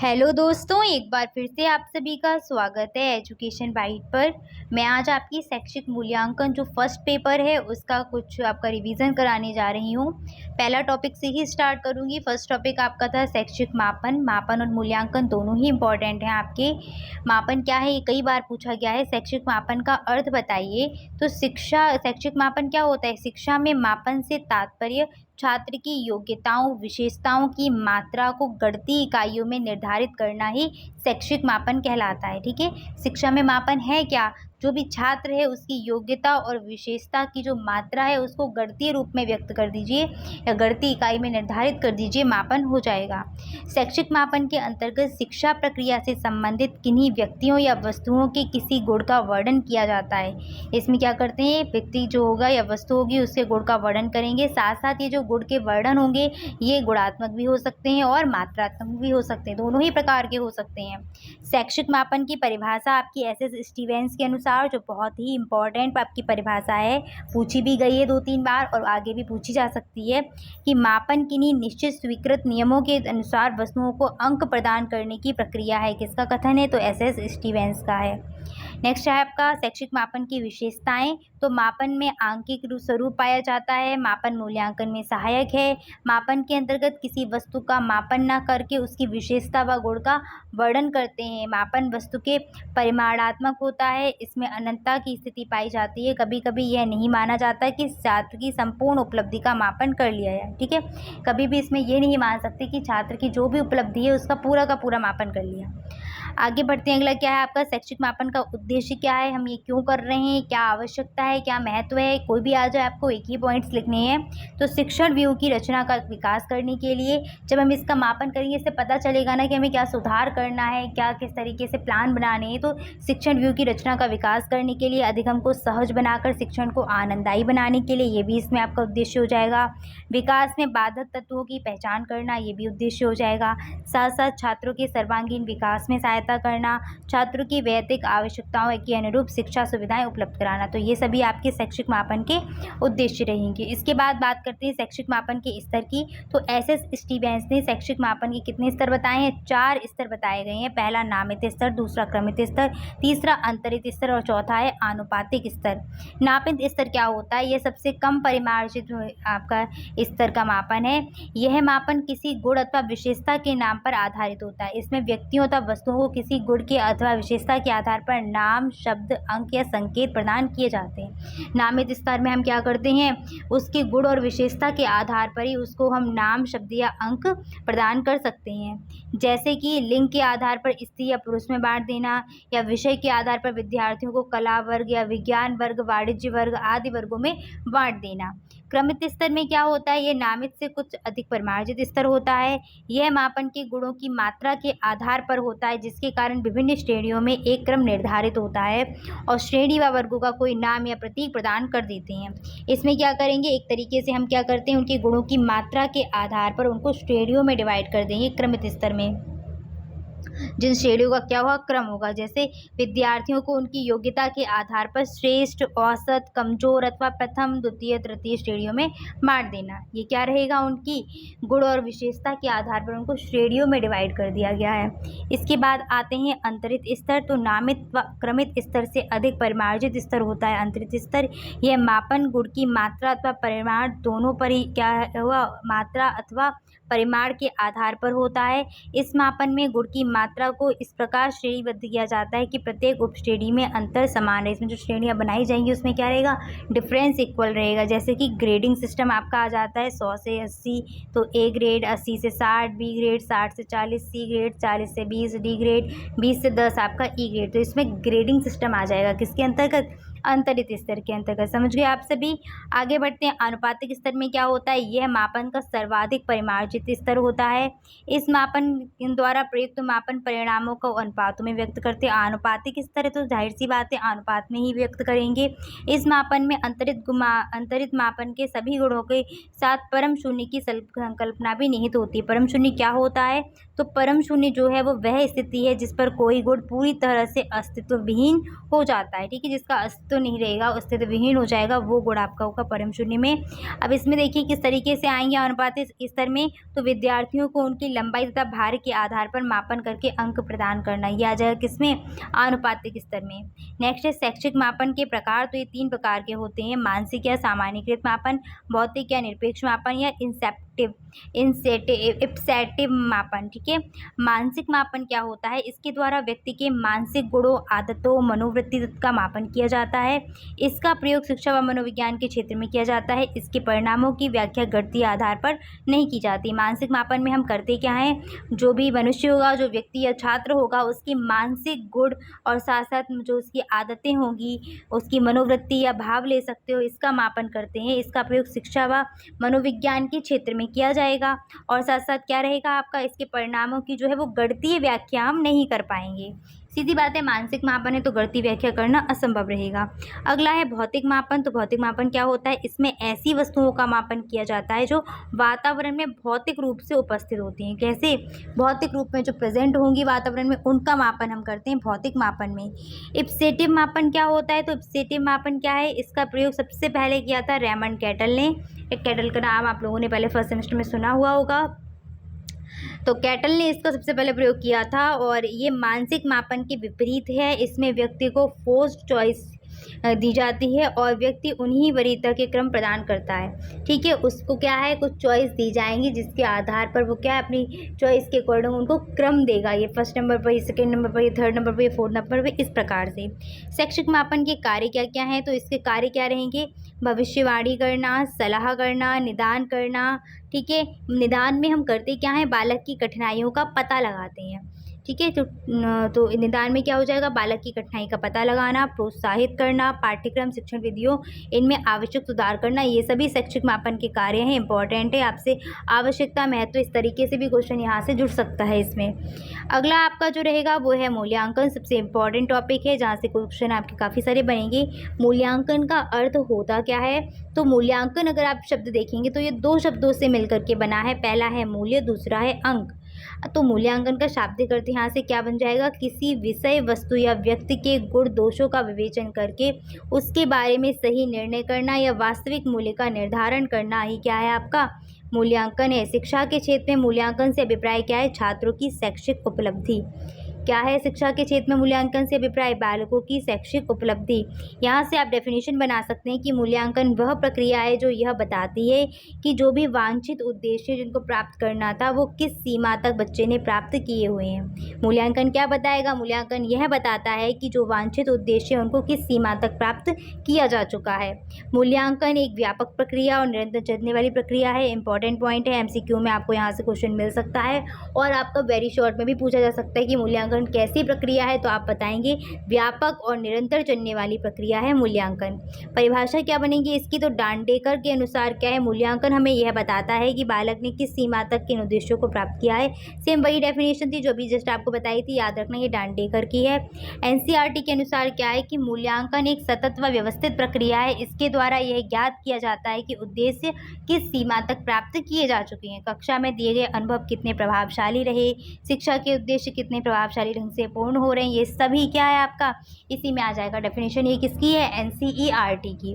Hello दोस्तों, एक बार फिर से आप सभी का स्वागत है एजुकेशन बाइट पर। मैं आज आपकी शैक्षिक मूल्यांकन जो फर्स्ट पेपर है उसका कुछ आपका रिवीजन कराने जा रही हूँ। पहला टॉपिक से ही स्टार्ट करूँगी। फर्स्ट टॉपिक आपका था शैक्षिक मापन। मापन और मूल्यांकन दोनों ही इम्पॉर्टेंट हैं आपके। मापन क्या है ये कई बार पूछा गया है। शैक्षिक मापन का अर्थ बताइए। तो शैक्षिक मापन क्या होता है? शिक्षा में मापन से तात्पर्य छात्र की योग्यताओं विशेषताओं की मात्रा को गणितीय इकाइयों में निर्धारित करना ही शैक्षिक मापन कहलाता है। ठीक है, शिक्षा में मापन है क्या? जो भी छात्र है उसकी योग्यता और विशेषता की जो मात्रा है उसको गणितीय रूप में व्यक्त कर दीजिए या गणितीय इकाई में निर्धारित कर दीजिए, मापन हो जाएगा। शैक्षिक मापन के अंतर्गत शिक्षा प्रक्रिया से संबंधित किन्हीं व्यक्तियों या वस्तुओं के किसी गुण का वर्णन किया जाता है। इसमें क्या करते हैं, व्यक्ति जो होगा या वस्तु होगी उसके गुण का वर्णन करेंगे। साथ साथ ये जो गुण के वर्णन होंगे ये गुणात्मक भी हो सकते हैं और मात्रात्मक भी हो सकते हैं, दोनों ही प्रकार के हो सकते हैं। शैक्षिक मापन की परिभाषा आपकी एस स्टीवेंस के अनुसार, जो बहुत ही इम्पोर्टेंट आपकी परिभाषा है, पूछी भी गई है 2-3 बार और आगे भी पूछी जा सकती है, कि मापन किन्हीं निश्चित स्वीकृत नियमों के अनुसार वस्तुओं को अंक प्रदान करने की प्रक्रिया है। किसका कथन है? तो एस स्टीवेंस का है। नेक्स्ट है आपका शैक्षिक मापन की विशेषताएं। तो मापन में आंकिक स्वरूप पाया जाता है। मापन मूल्यांकन में सहायक है। मापन के अंतर्गत किसी वस्तु का मापन न करके उसकी विशेषता व गुण का वर्णन करते हैं। मापन वस्तु के परिमाणात्मक होता है। इसमें अनंतता की स्थिति पाई जाती है। कभी कभी यह नहीं माना जाता कि छात्र की संपूर्ण उपलब्धि का मापन कर लिया है। ठीक है, कभी भी इसमें ये नहीं मान सकते कि छात्र की जो भी उपलब्धि है उसका पूरा का पूरा मापन कर लिया। आगे बढ़ते हैं। अगला क्या है आपका शैक्षिक मापन का उद्देश्य क्या है, हम ये क्यों कर रहे हैं, क्या आवश्यकता है, क्या महत्व है। कोई भी आ जाए आपको एक ही पॉइंट्स लिखने हैं। तो शिक्षण व्यू की रचना का विकास करने के लिए जब हम इसका मापन करेंगे इससे पता चलेगा ना कि हमें क्या सुधार करना है, क्या किस तरीके से प्लान बनाने हैं। तो शिक्षण व्यू की रचना का विकास करने के लिए अधिगम को सहज बनाकर शिक्षण को आनंददायी बनाने के लिए ये भी इसमें आपका उद्देश्य हो जाएगा। विकास में बाधक तत्वों की पहचान करना ये भी उद्देश्य हो जाएगा। साथ साथ छात्रों के सर्वांगीण विकास में सहायता करना, छात्रों की वैयक्तिक आवश्यकताओं के अनुरूप शिक्षा सुविधाएं उपलब्ध कराना। तो ये सभी आपके शैक्षिक मापन के उद्देश्य रहेंगे। इसके बाद बात करते हैं शैक्षिक मापन के स्तर की। तो एस स्टीवेंस ने शैक्षिक मापन के कितने स्तर बताए हैं? 4 स्तर बताए गए हैं। पहला नामित स्तर, दूसरा क्रमित स्तर, तीसरा अंतरित स्तर और चौथा है आनुपातिक स्तर। नामित स्तर क्या होता है? यह सबसे कम परिमार्जित आपका स्तर का मापन है। यह मापन किसी गुण अथवा विशेषता के नाम पर आधारित होता है। इसमें व्यक्तियों अथवा वस्तुओं को किसी गुण के अथवा विशेषता के आधार पर नाम, शब्द, अंक या संकेत प्रदान किए जाते हैं। नामित स्तर में हम क्या करते हैं, उसके गुण और विशेषता के आधार पर ही उसको हम नाम, शब्द या अंक प्रदान कर सकते हैं। जैसे कि लिंग के आधार पर स्त्री या पुरुष में बांट देना, या विषय के आधार पर विद्यार्थियों को कला वर्ग या विज्ञान वर्ग, वाणिज्य वर्ग आदि वर्गों में बांट देना। क्रमित स्तर में क्या होता है? ये नामित से कुछ अधिक परिमार्जित स्तर होता है। यह मापन के गुणों की मात्रा के आधार पर होता है, जिसके कारण विभिन्न श्रेणियों में एक क्रम निर्धारित होता है और श्रेणी व वर्गों का कोई नाम या प्रतीक प्रदान कर देते हैं। इसमें क्या करेंगे, एक तरीके से हम क्या करते हैं, उनके गुणों की मात्रा के आधार पर उनको श्रेणियों में डिवाइड कर देंगे। क्रमित स्तर में जिन श्रेणियों का क्या होगा, क्रम होगा। जैसे विद्यार्थियों को उनकी योग्यता के आधार पर श्रेष्ठ, औसत, कमजोर अथवा प्रथम, द्वितीय, तृतीय श्रेणियों में बांट देना। ये क्या रहेगा, उनकी गुण और विशेषता के आधार पर उनको श्रेणियों में डिवाइड कर दिया गया है। इसके बाद आते हैं अंतरित स्तर। तो नामित व क्रमित स्तर से अधिक परिमार्जित स्तर होता है अंतरित स्तर। यह मापन गुण की मात्रा अथवा परिमाण दोनों पर ही क्या हुआ, मात्रा अथवा परिमाण के आधार पर होता है। इस मापन में गुण की मात्रा को इस प्रकार श्रेणीबद्ध किया जाता है कि प्रत्येक उपश्रेणी में अंतर समान है। इसमें जो श्रेणियां बनाई जाएंगी उसमें क्या रहेगा, डिफरेंस इक्वल रहेगा। जैसे कि ग्रेडिंग सिस्टम आपका आ जाता है 100 से 80, तो ए ग्रेड 80 से 60, बी ग्रेड 60 से 40, सी ग्रेड 40 से 20, डी ग्रेड 20 से 10 आपका ई ग्रेड। तो इसमें ग्रेडिंग सिस्टम आ जाएगा किसके अंतर्गत, अंतरित स्तर के अंतर्गत। समझ गए आप सभी। आगे बढ़ते हैं। अनुपातिक स्तर में क्या होता है, यह मापन का सर्वाधिक परिमार्जित स्तर होता है। इस मापन द्वारा प्रयुक्त मापन परिणामों को अनुपातों में व्यक्त करते हैं। अनुपातिक स्तर है तो जाहिर सी बात है अनुपात में ही व्यक्त करेंगे। इस मापन में अंतरित मापन के सभी गुणों के साथ परम शून्य की संकल्पना भी निहित होती है। परम शून्य क्या होता है, तो परम शून्य जो है वो वह स्थिति है जिस पर कोई गुण पूरी तरह से अस्तित्व विहीन हो जाता है, ठीक है। जिसका अस्तित्व नहीं रहेगा, अस्तित्व विहीन हो जाएगा, वो गुण आपका होगा परम शून्य में। अब इसमें देखिए किस तरीके से आएंगे अनुपातिक स्तर में, तो विद्यार्थियों को उनकी लंबाई तथा भार के आधार पर मापन करके अंक प्रदान करना, ये आ जाएगा किसमें, अनुपातिक स्तर में। नेक्स्ट है शैक्षिक मापन के प्रकार, तो ये 3 प्रकार के होते हैं, मानसिक या सामान्यीकृत मापन, भौतिक या निरपेक्ष मापन, या इप्सेटिव मापन, ठीक है। मानसिक मापन क्या होता है, इसके द्वारा व्यक्ति के मानसिक गुणों, आदतों, मनोवृत्ति का मापन किया जाता है। इसका प्रयोग शिक्षा व मनोविज्ञान के क्षेत्र में किया जाता है। इसके परिणामों की व्याख्या गणितीय आधार पर नहीं की जाती। मानसिक मापन में हम करते क्या है, जो भी मनुष्य होगा, जो व्यक्ति या छात्र होगा, उसकी मानसिक गुण और साथ साथ जो उसकी आदतें होंगी, उसकी मनोवृत्ति या भाव ले सकते हो, इसका मापन करते हैं। इसका प्रयोग शिक्षा व मनोविज्ञान के क्षेत्र में किया जाएगा। और साथ साथ क्या रहेगा आपका, इसके परिणामों की जो है वो गणितीय व्याख्या हम नहीं कर पाएंगे। सीधी बात है, मानसिक मापन है तो गणितीय व्याख्या करना असंभव रहेगा। अगला है भौतिक मापन। तो भौतिक मापन क्या होता है, इसमें ऐसी वस्तुओं का मापन किया जाता है जो वातावरण में भौतिक रूप से उपस्थित होती हैं। कैसे, भौतिक रूप में जो प्रेजेंट होंगी वातावरण में, उनका मापन हम करते हैं भौतिक मापन में। इप्सेटिव मापन क्या होता है, तो इप्सेटिव मापन क्या है, इसका प्रयोग सबसे पहले किया था रेमंड कैटल ने। एक कैटल का नाम आप लोगों ने पहले फर्स्ट सेमेस्टर में सुना हुआ होगा। तो कैटल ने इसका सबसे पहले प्रयोग किया था और ये मानसिक मापन के विपरीत है। इसमें व्यक्ति को फोर्स्ड चॉइस दी जाती है और व्यक्ति उन्हीं वरीयता के क्रम प्रदान करता है, ठीक है। उसको क्या है, कुछ चॉइस दी जाएंगी जिसके आधार पर वो क्या है, अपनी चॉइस के अकॉर्डिंग उनको क्रम देगा। ये फर्स्ट नंबर पर, ये सेकेंड नंबर पर, ये थर्ड नंबर पर, ये फोर्थ नंबर पर, इस प्रकार से। शैक्षिक मापन के कार्य क्या क्या हैं, तो इसके कार्य क्या रहेंगे, भविष्यवाणी करना, सलाह करना, निदान करना, ठीक है। निदान में हम करते क्या है, बालक की कठिनाइयों का पता लगाते हैं, ठीक है। तो निदान में क्या हो जाएगा, बालक की कठिनाई का पता लगाना, प्रोत्साहित करना, पाठ्यक्रम शिक्षण विधियों इनमें आवश्यक सुधार करना, ये सभी शैक्षिक मापन के कार्य हैं। इंपॉर्टेंट है, आपसे आवश्यकता महत्व इस तरीके से भी क्वेश्चन यहाँ से जुड़ सकता है इसमें। अगला आपका जो रहेगा वो है मूल्यांकन। सबसे इम्पॉर्टेंट टॉपिक है जहाँ से क्वेश्चन आपके काफ़ी सारे बनेंगे। मूल्यांकन का अर्थ होता क्या है, तो मूल्यांकन अगर आप शब्द देखेंगे तो ये 2 शब्दों से मिलकर के बना है। पहला है मूल्य, दूसरा है अंक। तो मूल्यांकन का शाब्दिक अर्थ यहाँ से क्या बन जाएगा, किसी विषय, वस्तु या व्यक्ति के गुण दोषों का विवेचन करके उसके बारे में सही निर्णय करना या वास्तविक मूल्य का निर्धारण करना ही क्या है, आपका मूल्यांकन है। शिक्षा के क्षेत्र में मूल्यांकन से अभिप्राय क्या है, छात्रों की शैक्षिक उपलब्धि। क्या है शिक्षा के क्षेत्र में मूल्यांकन से अभिप्राय, बालकों की शैक्षिक उपलब्धि। यहाँ से आप डेफिनेशन बना सकते हैं कि मूल्यांकन वह प्रक्रिया है जो यह बताती है कि जो भी वांछित उद्देश्य जिनको प्राप्त करना था वो किस सीमा तक बच्चे ने प्राप्त किए हुए हैं। मूल्यांकन क्या बताएगा, मूल्यांकन यह बताता है कि जो वांछित उद्देश्य उनको किस सीमा तक प्राप्त किया जा चुका है। मूल्यांकन एक व्यापक प्रक्रिया और निरंतर चलने वाली प्रक्रिया है। इंपॉर्टेंट पॉइंट है, एमसीक्यू में आपको यहाँ से क्वेश्चन मिल सकता है और आपका वेरी शॉर्ट में भी पूछा जा सकता है कि मूल्यांकन कैसी प्रक्रिया है, तो आप बताएंगे व्यापक और निरंतर चलने वाली प्रक्रिया है मूल्यांकन। परिभाषा क्या बनेगी इसकी, तो डांडेकर के अनुसार क्या है, मूल्यांकन हमें यह बताता है कि बालक ने किस सीमा तक किन उद्देश्यों को प्राप्त किया है। सेम वही डेफिनेशन थी जो अभी जस्ट आपको बताई थी, याद रखना ये डांडेकर की है। एनसीईआरटी के अनुसार क्या है कि मूल्यांकन एक सतत व व्यवस्थित प्रक्रिया है। इसके द्वारा यह ज्ञात किया जाता है कि उद्देश्य किस सीमा तक प्राप्त किए जा चुके हैं, कक्षा में दिए गए अनुभव कितने प्रभावशाली रहे, शिक्षा के उद्देश्य कितने प्रभावशाली ढंग से पूर्ण हो रहे हैं, ये सभी क्या है आपका इसी में आ जाएगा। डेफिनेशन ये किसकी है, एनसीईआरटी की।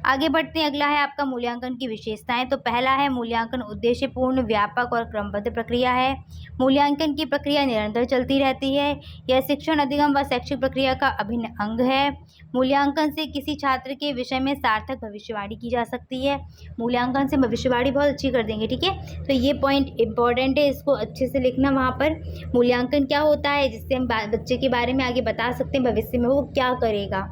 आगे बढ़ते हैं, अगला है आपका मूल्यांकन की विशेषताएं। तो पहला है मूल्यांकन उद्देश्यपूर्ण, व्यापक और क्रमबद्ध प्रक्रिया है। मूल्यांकन की प्रक्रिया निरंतर चलती रहती है। यह शिक्षण अधिगम व शैक्षिक प्रक्रिया का अभिन्न अंग है। मूल्यांकन से किसी छात्र के विषय में सार्थक भविष्यवाणी की जा सकती है। मूल्यांकन से भविष्यवाणी बहुत अच्छी कर देंगे, ठीक है। तो ये पॉइंट इंपॉर्टेंट है, इसको अच्छे से लिखना वहाँ पर। मूल्यांकन क्या होता है, जिससे हम बच्चे के बारे में आगे बता सकते हैं भविष्य में वो क्या करेगा।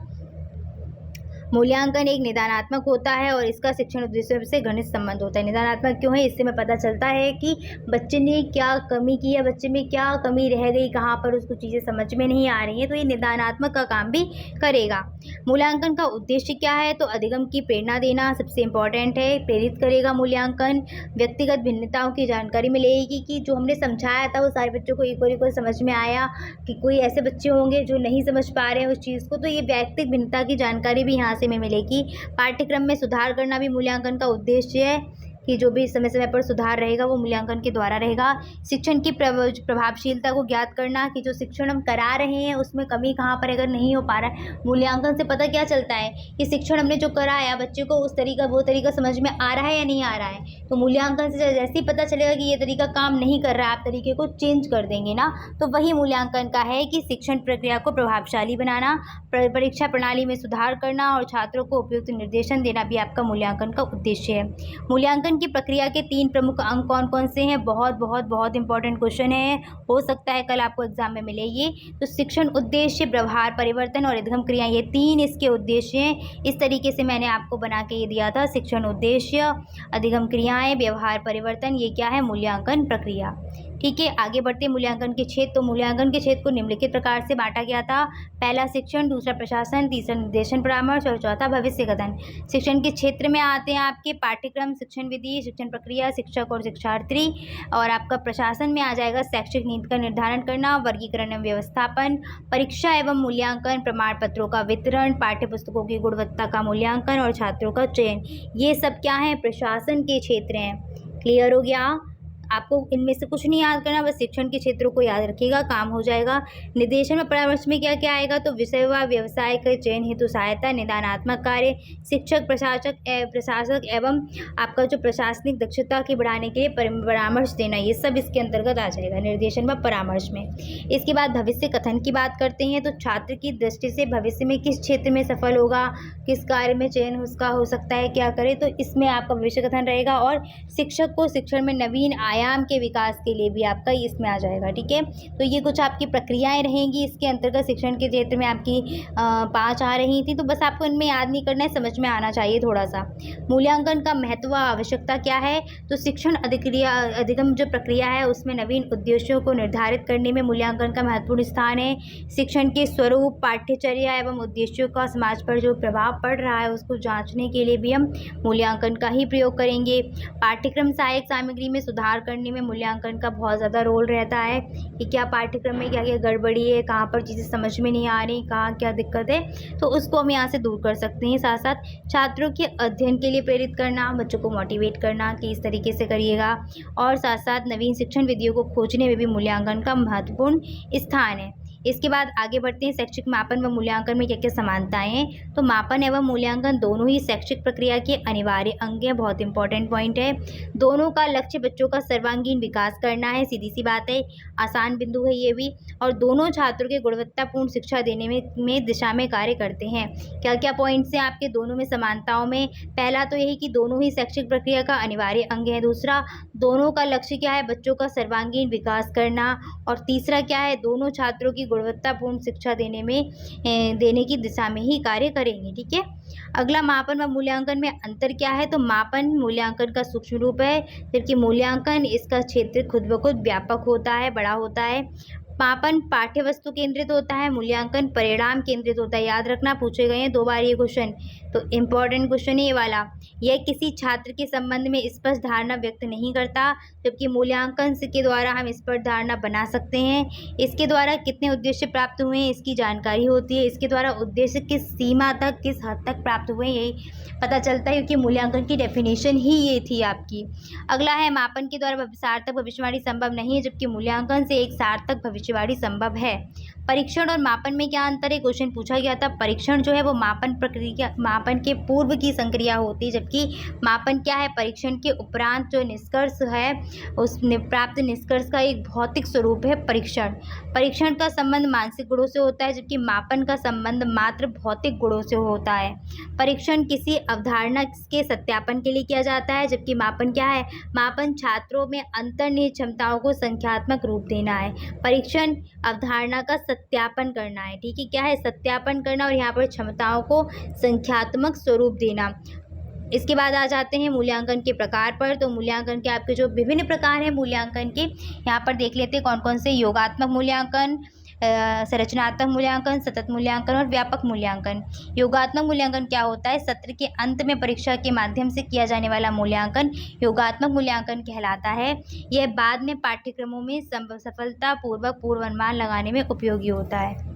मूल्यांकन एक निदानात्मक होता है और इसका शिक्षण उद्देश्यों से घनिष्ठ संबंध होता है। निदानात्मक क्यों है, इससे हमें पता चलता है कि बच्चे ने क्या कमी की है, बच्चे में क्या कमी रह गई, कहाँ पर उसको चीज़ें समझ में नहीं आ रही हैं, तो ये निदानात्मक का काम भी करेगा। मूल्यांकन का उद्देश्य क्या है, तो अधिगम की प्रेरणा देना सबसे इम्पॉर्टेंट है। प्रेरित करेगा मूल्यांकन, व्यक्तिगत भिन्नताओं की जानकारी मिलेगी कि जो हमने समझाया था वो सारे बच्चों को इक्वल समझ में आया, कि कोई ऐसे बच्चे होंगे जो नहीं समझ पा रहे हैं उस चीज़ को, तो ये व्यक्तिगत भिन्नता की जानकारी भी यहाँ से में मिलेगी। पाठ्यक्रम में सुधार करना भी मूल्यांकन का उद्देश्य है। कि जो भी समय समय पर सुधार रहेगा वो मूल्यांकन के द्वारा रहेगा। शिक्षण की प्रभावशीलता को ज्ञात करना कि जो शिक्षण हम करा रहे हैं उसमें कमी कहाँ पर अगर नहीं हो पा रहा है, मूल्यांकन से पता क्या चलता है कि शिक्षण हमने जो कराया बच्चे को उस तरीका वो तरीका समझ में आ रहा है या नहीं आ रहा है। तो मूल्यांकन से जैसे ही पता चलेगा कि ये तरीका काम नहीं कर रहा है, आप तरीके को चेंज कर देंगे ना, तो वही मूल्यांकन का है कि शिक्षण प्रक्रिया को प्रभावशाली बनाना, परीक्षा प्रणाली में सुधार करना और छात्रों को उपयुक्त निर्देशन देना भी आपका मूल्यांकन का उद्देश्य है। मूल्यांकन की प्रक्रिया के 3 प्रमुख अंग कौन कौन से हैं? बहुत बहुत बहुत इंपॉर्टेंट क्वेश्चन है, हो सकता है कल आपको एग्जाम में मिले ये। तो शिक्षण उद्देश्य, व्यवहार परिवर्तन और अधिगम क्रिया, ये 3 इसके उद्देश्य हैं। इस तरीके से मैंने आपको बना के ये दिया था, शिक्षण उद्देश्य, अधिगम क्रियाएं, व्यवहार परिवर्तन, ये क्या है? मूल्यांकन प्रक्रिया। ठीक है, आगे बढ़ते मूल्यांकन के क्षेत्र। तो मूल्यांकन के क्षेत्र को निम्नलिखित प्रकार से बांटा गया था। पहला शिक्षण, दूसरा प्रशासन, तीसरा निर्देशन परामर्श और चौथा भविष्य कथन। शिक्षण के क्षेत्र में आते हैं आपके पाठ्यक्रम, शिक्षण विधि, शिक्षण प्रक्रिया, शिक्षक और शिक्षार्थी। और आपका प्रशासन में आ जाएगा शैक्षिक नीति का निर्धारण करना, वर्गीकरण एवं व्यवस्थापन, परीक्षा एवं मूल्यांकन, प्रमाण पत्रों का वितरण, पाठ्य पुस्तकों की गुणवत्ता का मूल्यांकन और छात्रों का चयन। ये सब क्या है? प्रशासन के क्षेत्र हैं। क्लियर हो गया? आपको इनमें से कुछ नहीं याद करना, बस शिक्षण के क्षेत्रों को याद रखिएगा, काम हो जाएगा। निर्देशन में परामर्श में क्या क्या आएगा? तो विषय व व्यवसाय के चयन हेतु सहायता, निदानात्मक कार्य, शिक्षक प्रशासक एवं आपका जो प्रशासनिक दक्षता की बढ़ाने के लिए परामर्श देना, ये सब इसके अंतर्गत आ जाएगा निर्देशन व परामर्श में। इसके बाद भविष्य कथन की बात करते हैं। तो छात्र की दृष्टि से भविष्य में किस क्षेत्र में सफल होगा, किस कार्य में चयन उसका हो सकता है, क्या करे, तो इसमें आपका भविष्य कथन रहेगा। और शिक्षक को शिक्षण में नवीन आयाम के विकास के लिए भी आपका इसमें आ जाएगा। ठीक है, तो ये कुछ आपकी प्रक्रियाएं रहेंगी इसके अंतर्गत। शिक्षण के क्षेत्र में आपकी 5 आ रही थी, तो बस आपको इनमें याद नहीं करना है, समझ में आना चाहिए थोड़ा सा। मूल्यांकन का महत्व व आवश्यकता क्या है? तो शिक्षण अधिगम जो प्रक्रिया है उसमें नवीन उद्देश्यों को निर्धारित करने में मूल्यांकन का महत्वपूर्ण स्थान है। शिक्षण के स्वरूप, पाठ्यचर्या एवं उद्देश्यों का समाज पर जो प्रभाव पड़ रहा है उसको जांचने के लिए भी हम मूल्यांकन का ही प्रयोग करेंगे। पाठ्यक्रम सहायक सामग्री में सुधार करने में मूल्यांकन का बहुत ज़्यादा रोल रहता है कि क्या पाठ्यक्रम में क्या क्या गड़बड़ी है, कहाँ पर चीज़ें समझ में नहीं आ रही, कहाँ क्या दिक्कत है, तो उसको हम यहाँ से दूर कर सकते हैं। साथ साथ छात्रों के अध्ययन के लिए प्रेरित करना, बच्चों को मोटिवेट करना कि इस तरीके से करिएगा, और साथ साथ नवीन शिक्षण विधियों को खोजने में भी मूल्यांकन का महत्वपूर्ण स्थान है। इसके बाद आगे बढ़ते हैं, शैक्षिक मापन व मूल्यांकन में क्या क्या समानताएं हैं। तो मापन एवं मूल्यांकन दोनों ही शैक्षिक प्रक्रिया के अनिवार्य अंग हैं, बहुत इंपॉर्टेंट पॉइंट है। दोनों का लक्ष्य बच्चों का सर्वांगीण विकास करना है, सीधी सी बात है, आसान बिंदु है ये भी। और दोनों छात्रों के गुणवत्तापूर्ण शिक्षा देने में दिशा में कार्य करते हैं। क्या क्या पॉइंट्स हैं आपके दोनों में समानताओं में? पहला तो यही कि दोनों ही शैक्षिक प्रक्रिया का अनिवार्य अंग है। दूसरा, दोनों का लक्ष्य क्या है? बच्चों का सर्वांगीण विकास करना। और तीसरा क्या है? दोनों छात्रों की गुणवत्तापूर्ण शिक्षा देने की दिशा में ही कार्य करेंगे। ठीक है, अगला मापन व मूल्यांकन में अंतर क्या है? तो मापन मूल्यांकन का सूक्ष्म रूप है, जबकि मूल्यांकन इसका क्षेत्र खुद ब खुद व्यापक होता है, बड़ा होता है। मापन पाठ्य वस्तु केंद्रित होता है, मूल्यांकन परिणाम केंद्रित होता है। याद रखना, पूछे गए हैं 2 बार ये क्वेश्चन, तो इम्पॉर्टेंट क्वेश्चन है ये वाला। यह किसी छात्र के संबंध में स्पष्ट धारणा व्यक्त नहीं करता, जबकि मूल्यांकन के द्वारा हम स्पष्ट धारणा बना सकते हैं। इसके द्वारा कितने उद्देश्य प्राप्त हुए हैं इसकी जानकारी होती है। इसके द्वारा उद्देश्य किस सीमा तक, किस हद तक प्राप्त हुए यही पता चलता है, क्योंकि मूल्यांकन की डेफिनेशन ही ये थी आपकी। अगला है, मापन के द्वारा सार्थक भविष्यवाणी संभव नहीं है, जबकि मूल्यांकन से एक सार्थक भविष्यवाणी संभव है। परीक्षण और मापन में क्या अंतर है? क्वेश्चन पूछा गया था। परीक्षण जो है वो मापन के पूर्व की संक्रिया होती है, जबकि मापन क्या है? परीक्षण के उपरांत जो निष्कर्ष है उस प्राप्त निष्कर्ष का एक भौतिक स्वरूप है परीक्षण। परीक्षण का संबंध मानसिक गुणों से होता है, जबकि मापन का संबंध मात्र भौतिक गुणों से होता है। परीक्षण किसी अवधारणा के सत्यापन के लिए किया जाता है, जबकि मापन क्या है? मापन छात्रों में अंतर्निहित क्षमताओं को संख्यात्मक रूप देना है। परीक्षण अवधारणा का सत्यापन करना है। ठीक है, क्या है? सत्यापन करना, और यहाँ पर क्षमताओं को संख्यात्मक स्वरूप देना। इसके बाद आ जाते हैं मूल्यांकन के प्रकार पर। तो मूल्यांकन के आपके जो विभिन्न प्रकार हैं मूल्यांकन के, यहाँ पर देख लेते हैं कौन कौन से। योगात्मक मूल्यांकन, संरचनात्मक मूल्यांकन, सतत मूल्यांकन और व्यापक मूल्यांकन। योगात्मक मूल्यांकन क्या होता है? सत्र के अंत में परीक्षा के माध्यम से किया जाने वाला मूल्यांकन योगात्मक मूल्यांकन कहलाता है। यह बाद में पाठ्यक्रमों में सफलतापूर्वक पूर्वानुमान लगाने में उपयोगी होता है।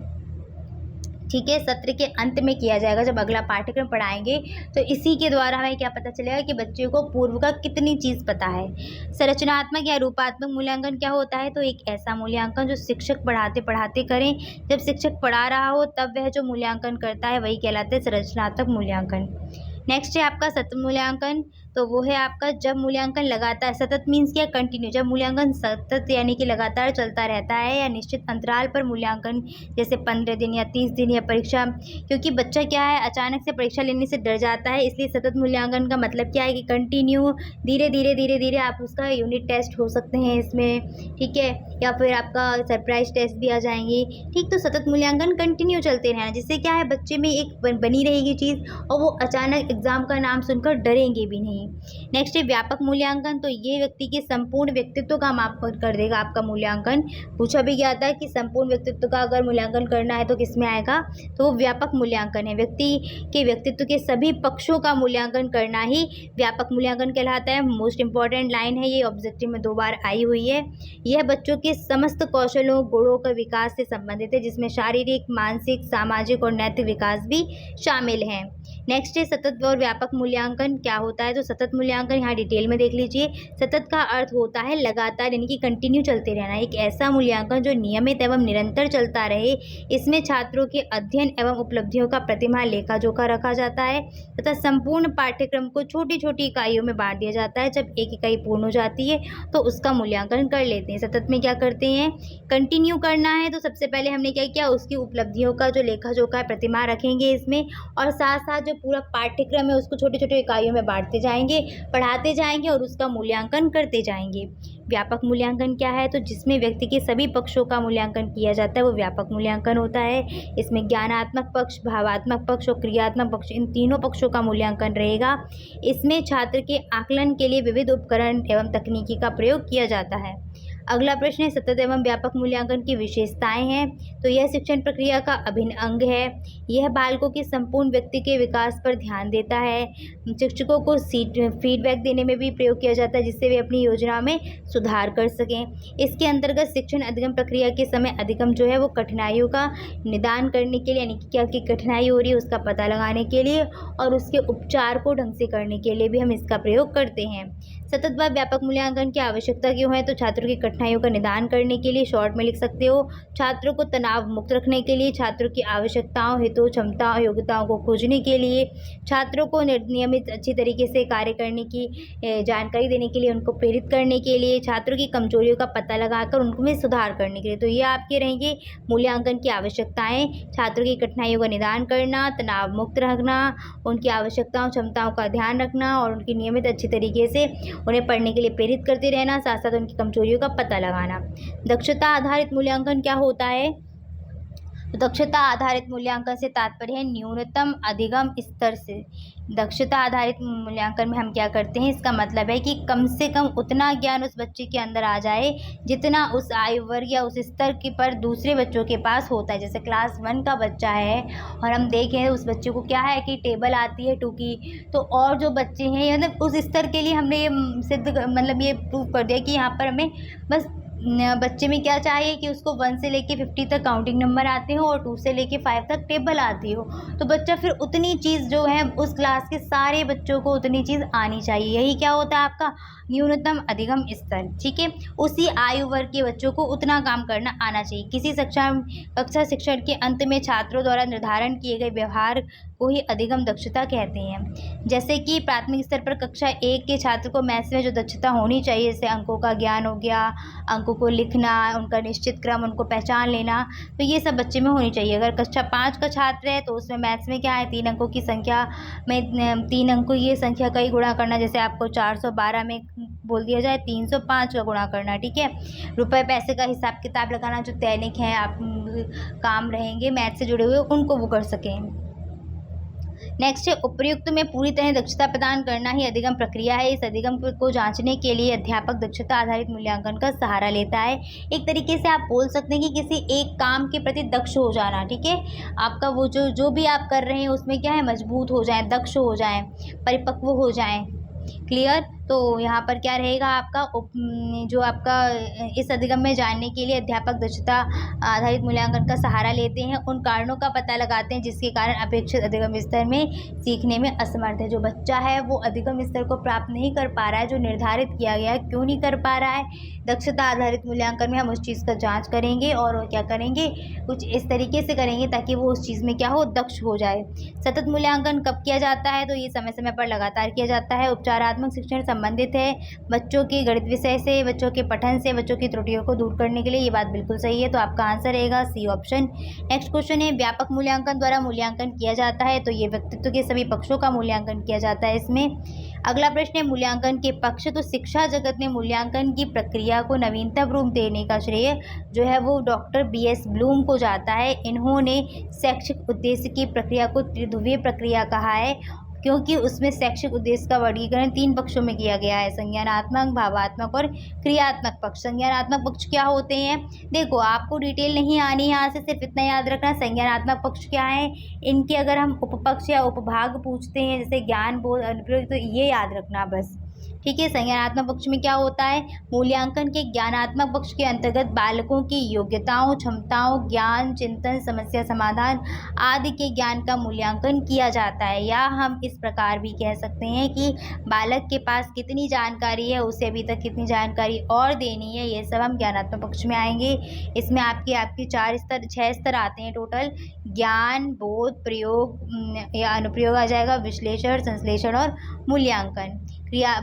ठीक है, सत्र के अंत में किया जाएगा जब अगला पाठ्यक्रम पढ़ाएंगे। तो इसी के द्वारा हमें क्या पता चलेगा कि बच्चे को पूर्व का कितनी चीज़ पता है। संरचनात्मक या रूपात्मक मूल्यांकन क्या होता है? तो एक ऐसा मूल्यांकन जो शिक्षक पढ़ाते पढ़ाते करें। जब शिक्षक पढ़ा रहा हो तब वह जो मूल्यांकन करता है वही कहलाता है संरचनात्मक मूल्यांकन। नेक्स्ट है आपका सतत मूल्यांकन। तो वो है आपका जब मूल्यांकन लगातार, सतत मीन्स क्या? कंटिन्यू। जब मूल्यांकन सतत यानी कि लगातार चलता रहता है या निश्चित अंतराल पर मूल्यांकन, जैसे 15 दिन या 30 दिन या परीक्षा, क्योंकि बच्चा क्या है अचानक से परीक्षा लेने से डर जाता है, इसलिए सतत मूल्यांकन का मतलब क्या है कि कंटिन्यू, धीरे धीरे धीरे धीरे आप उसका यूनिट टेस्ट हो सकते हैं इसमें, ठीक है, या फिर आपका सरप्राइज टेस्ट भी आ जाएंगे। ठीक, तो सतत मूल्यांकन कंटिन्यू चलते रहना, जिससे क्या है बच्चे में एक बनी रहेगी चीज़ और वो अचानक एग्जाम का नाम सुनकर डरेंगे भी नहीं। नेक्स्ट है व्यापक मूल्यांकन। तो ये व्यक्ति के संपूर्ण व्यक्तित्व का माप कर देगा आपका मूल्यांकन। पूछा भी गया था कि संपूर्ण व्यक्तित्व का अगर मूल्यांकन करना है तो किस में आएगा? तो वो व्यापक मूल्यांकन है। व्यक्ति के व्यक्तित्व के सभी पक्षों का मूल्यांकन करना ही व्यापक मूल्यांकन कहलाता है। मोस्ट इंपॉर्टेंट लाइन है, ये ऑब्जेक्टिव में 2 बार आई हुई है। यह बच्चों के समस्त कौशलों गुणों का विकास से संबंधित है, जिसमें शारीरिक, मानसिक, सामाजिक और नैतिक विकास भी शामिल हैं। नेक्स्ट है सतत और व्यापक मूल्यांकन क्या होता है? तो सतत मूल्यांकन यहाँ डिटेल में देख लीजिए। सतत का अर्थ होता है लगातार यानी कि कंटिन्यू चलते रहना। एक ऐसा मूल्यांकन जो नियमित एवं निरंतर चलता रहे। इसमें छात्रों के अध्ययन एवं उपलब्धियों का प्रतिमाह लेखा जोखा रखा जाता है तथा संपूर्ण पाठ्यक्रम को छोटी छोटी इकाइयों में बांट दिया जाता है। जब एक इकाई पूर्ण हो जाती है तो उसका मूल्यांकन कर लेते हैं। सतत में क्या करते हैं? कंटिन्यू करना है तो सबसे पहले हमने क्या किया, उसकी उपलब्धियों का जो लेखा जोखा है प्रतिमाह रखेंगे इसमें, और साथ साथ जो पूरा पाठ्यक्रम है उसको छोटी छोटी इकाइयों में बांटते जाएंगे, पढ़ाते जाएंगे और उसका मूल्यांकन करते जाएंगे। व्यापक मूल्यांकन क्या है? तो जिसमें व्यक्ति के सभी पक्षों का मूल्यांकन किया जाता है वो व्यापक मूल्यांकन होता है। इसमें ज्ञानात्मक पक्ष, भावात्मक पक्ष और क्रियात्मक पक्ष, इन तीनों पक्षों का मूल्यांकन रहेगा। इसमें छात्र के आकलन के लिए विविध उपकरण एवं तकनीकी का प्रयोग किया जाता है। अगला प्रश्न है सतत एवं व्यापक मूल्यांकन की विशेषताएं हैं। तो यह शिक्षण प्रक्रिया का अभिन्न अंग है। यह बालकों के संपूर्ण व्यक्ति के विकास पर ध्यान देता है। शिक्षकों को फीडबैक देने में भी प्रयोग किया जाता है, जिससे वे अपनी योजना में सुधार कर सकें। इसके अंतर्गत शिक्षण अधिगम प्रक्रिया के समय अधिगम जो है वो कठिनाइयों का निदान करने के लिए, यानी कि क्या की कठिनाई हो रही है उसका पता लगाने के लिए और उसके उपचार को ढंग से करने के लिए भी हम इसका प्रयोग करते हैं। सतत व व्यापक मूल्यांकन की आवश्यकता क्यों है? तो छात्रों की कठिनाइयों का निदान करने के लिए, शॉर्ट में लिख सकते हो, छात्रों को तनाव मुक्त रखने के लिए, छात्रों की आवश्यकताओं, हितों, क्षमताओं, योग्यताओं को खोजने के लिए, छात्रों को नियमित अच्छी तरीके से कार्य करने की जानकारी देने के लिए, उनको प्रेरित करने के लिए, छात्रों की कमजोरियों का पता लगाकर उनमें सुधार करने के लिए। तो ये आपके रहेंगे मूल्यांकन की आवश्यकताएं। छात्रों की कठिनाइयों का निदान करना, तनाव मुक्त रखना, उनकी आवश्यकताओं, क्षमताओं का ध्यान रखना और उनकी नियमित अच्छी तरीके से उन्हें पढ़ने के लिए प्रेरित करते रहना, साथ साथ उनकी कमजोरियों का पता लगाना। दक्षता आधारित मूल्यांकन क्या होता है? तो दक्षता आधारित मूल्यांकन से तात्पर्य है न्यूनतम अधिगम स्तर से। दक्षता आधारित मूल्यांकन में हम क्या करते हैं, इसका मतलब है कि कम से कम उतना ज्ञान उस बच्चे के अंदर आ जाए जितना उस आयु वर्ग या उस स्तर के पर दूसरे बच्चों के पास होता है। जैसे क्लास 1 का बच्चा है और हम देखें उस बच्चे को क्या है कि टेबल आती है 2 की, तो और जो बच्चे हैं मतलब उस स्तर के लिए हमने ये सिद्ध मतलब ये प्रूव कर दिया कि यहाँ पर हमें बस बच्चे में क्या चाहिए कि उसको 1 से लेके 50 तक काउंटिंग नंबर आते हो और 2 से लेके 5 तक टेबल आती हो। तो बच्चा फिर उतनी चीज़ जो है उस क्लास के सारे बच्चों को उतनी चीज़ आनी चाहिए। यही क्या होता है आपका न्यूनतम अधिगम स्तर, ठीक है। उसी आयु वर्ग के बच्चों को उतना काम करना आना चाहिए। किसी कक्षा शिक्षण के अंत में छात्रों द्वारा निर्धारण किए गए व्यवहार को ही अधिगम दक्षता कहते हैं। जैसे कि प्राथमिक स्तर पर कक्षा 1 के छात्र को मैथ्स में जो दक्षता होनी चाहिए, जैसे अंकों का ज्ञान हो गया, अंकों को लिखना, उनका निश्चित क्रम, उनको पहचान लेना, तो ये सब बच्चे में होनी चाहिए। अगर कक्षा 5 का छात्र है तो उसमें मैथ्स में क्या है 3 अंकों की संख्या में 3 अंकों ये संख्या का ही गुणा करना। जैसे आपको 412 में बोल दिया जाए 305 का गुणा करना, ठीक है। रुपए पैसे का हिसाब किताब लगाना, जो दैनिक हैं आप काम रहेंगे मैथ से जुड़े हुए उनको वो कर सकें। नेक्स्ट है उपयुक्त में पूरी तरह दक्षता प्रदान करना ही अधिगम प्रक्रिया है। इस अधिगम को जांचने के लिए अध्यापक दक्षता आधारित मूल्यांकन का सहारा लेता है। एक तरीके से आप बोल सकते हैं कि किसी एक काम के प्रति दक्ष हो जाना, ठीक है। आपका वो जो भी आप कर रहे हैं उसमें क्या है मजबूत हो जाए, दक्ष हो जाए, परिपक्व हो जाए, क्लियर। तो यहाँ पर क्या रहेगा आपका जो आपका इस अधिगम में जानने के लिए अध्यापक दक्षता आधारित मूल्यांकन का सहारा लेते हैं, उन कारणों का पता लगाते हैं जिसके कारण अपेक्षित अधिगम स्तर में सीखने में असमर्थ है। जो बच्चा है वो अधिगम स्तर को प्राप्त नहीं कर पा रहा है जो निर्धारित किया गया है, क्यों नहीं कर पा रहा है। दक्षता आधारित मूल्यांकन में हम उस चीज़ का जाँच करेंगे और क्या करेंगे, कुछ इस तरीके से करेंगे ताकि वो उस चीज़ में क्या हो, दक्ष हो जाए। सतत मूल्यांकन कब किया जाता है, तो ये समय समय पर लगातार किया जाता है। उपचारात्मक शिक्षण संबंधित है बच्चों के गणित विषय से, बच्चों के पठन से, बच्चों की त्रुटियों को दूर करने के लिए। ये बात बिल्कुल सही है, तो आपका आंसर रहेगा सी ऑप्शन। नेक्स्ट क्वेश्चन है, व्यापक मूल्यांकन द्वारा मूल्यांकन किया जाता है, तो ये व्यक्तित्व के सभी पक्षों का मूल्यांकन किया जाता है इसमें। अगला प्रश्न है, मूल्यांकन के पक्ष, तो शिक्षा जगत में मूल्यांकन की प्रक्रिया को नवीनतम रूप देने का श्रेय जो है वो डॉक्टर BS ब्लूम को जाता है। इन्होंने शैक्षिक उद्देश्य की प्रक्रिया को त्रिध्रुवीय प्रक्रिया कहा है, क्योंकि उसमें शैक्षिक उद्देश्य का वर्गीकरण 3 पक्षों में किया गया है, संज्ञानात्मक, भावात्मक और क्रियात्मक पक्ष। संज्ञानात्मक पक्ष क्या होते हैं, देखो आपको डिटेल नहीं आनी है, यहाँ से सिर्फ इतना याद रखना। संज्ञानात्मक पक्ष क्या है, इनके अगर हम उपपक्ष या उपभाग पूछते हैं जैसे ज्ञान, बोध, अनुप्रयोग, तो ये याद रखना बस, ठीक है। संज्ञानात्मक पक्ष में क्या होता है, मूल्यांकन के ज्ञानात्मक पक्ष के अंतर्गत बालकों की योग्यताओं, क्षमताओं, ज्ञान, चिंतन, समस्या समाधान आदि के ज्ञान का मूल्यांकन किया जाता है। या हम इस प्रकार भी कह सकते हैं कि बालक के पास कितनी जानकारी है, उसे अभी तक कितनी जानकारी और देनी है, ये सब हम ज्ञानात्मक पक्ष में आएंगे। इसमें आपके 6 स्तर आते हैं टोटल, ज्ञान, बोध, प्रयोग या अनुप्रयोग आ जाएगा, विश्लेषण, संश्लेषण और मूल्यांकन।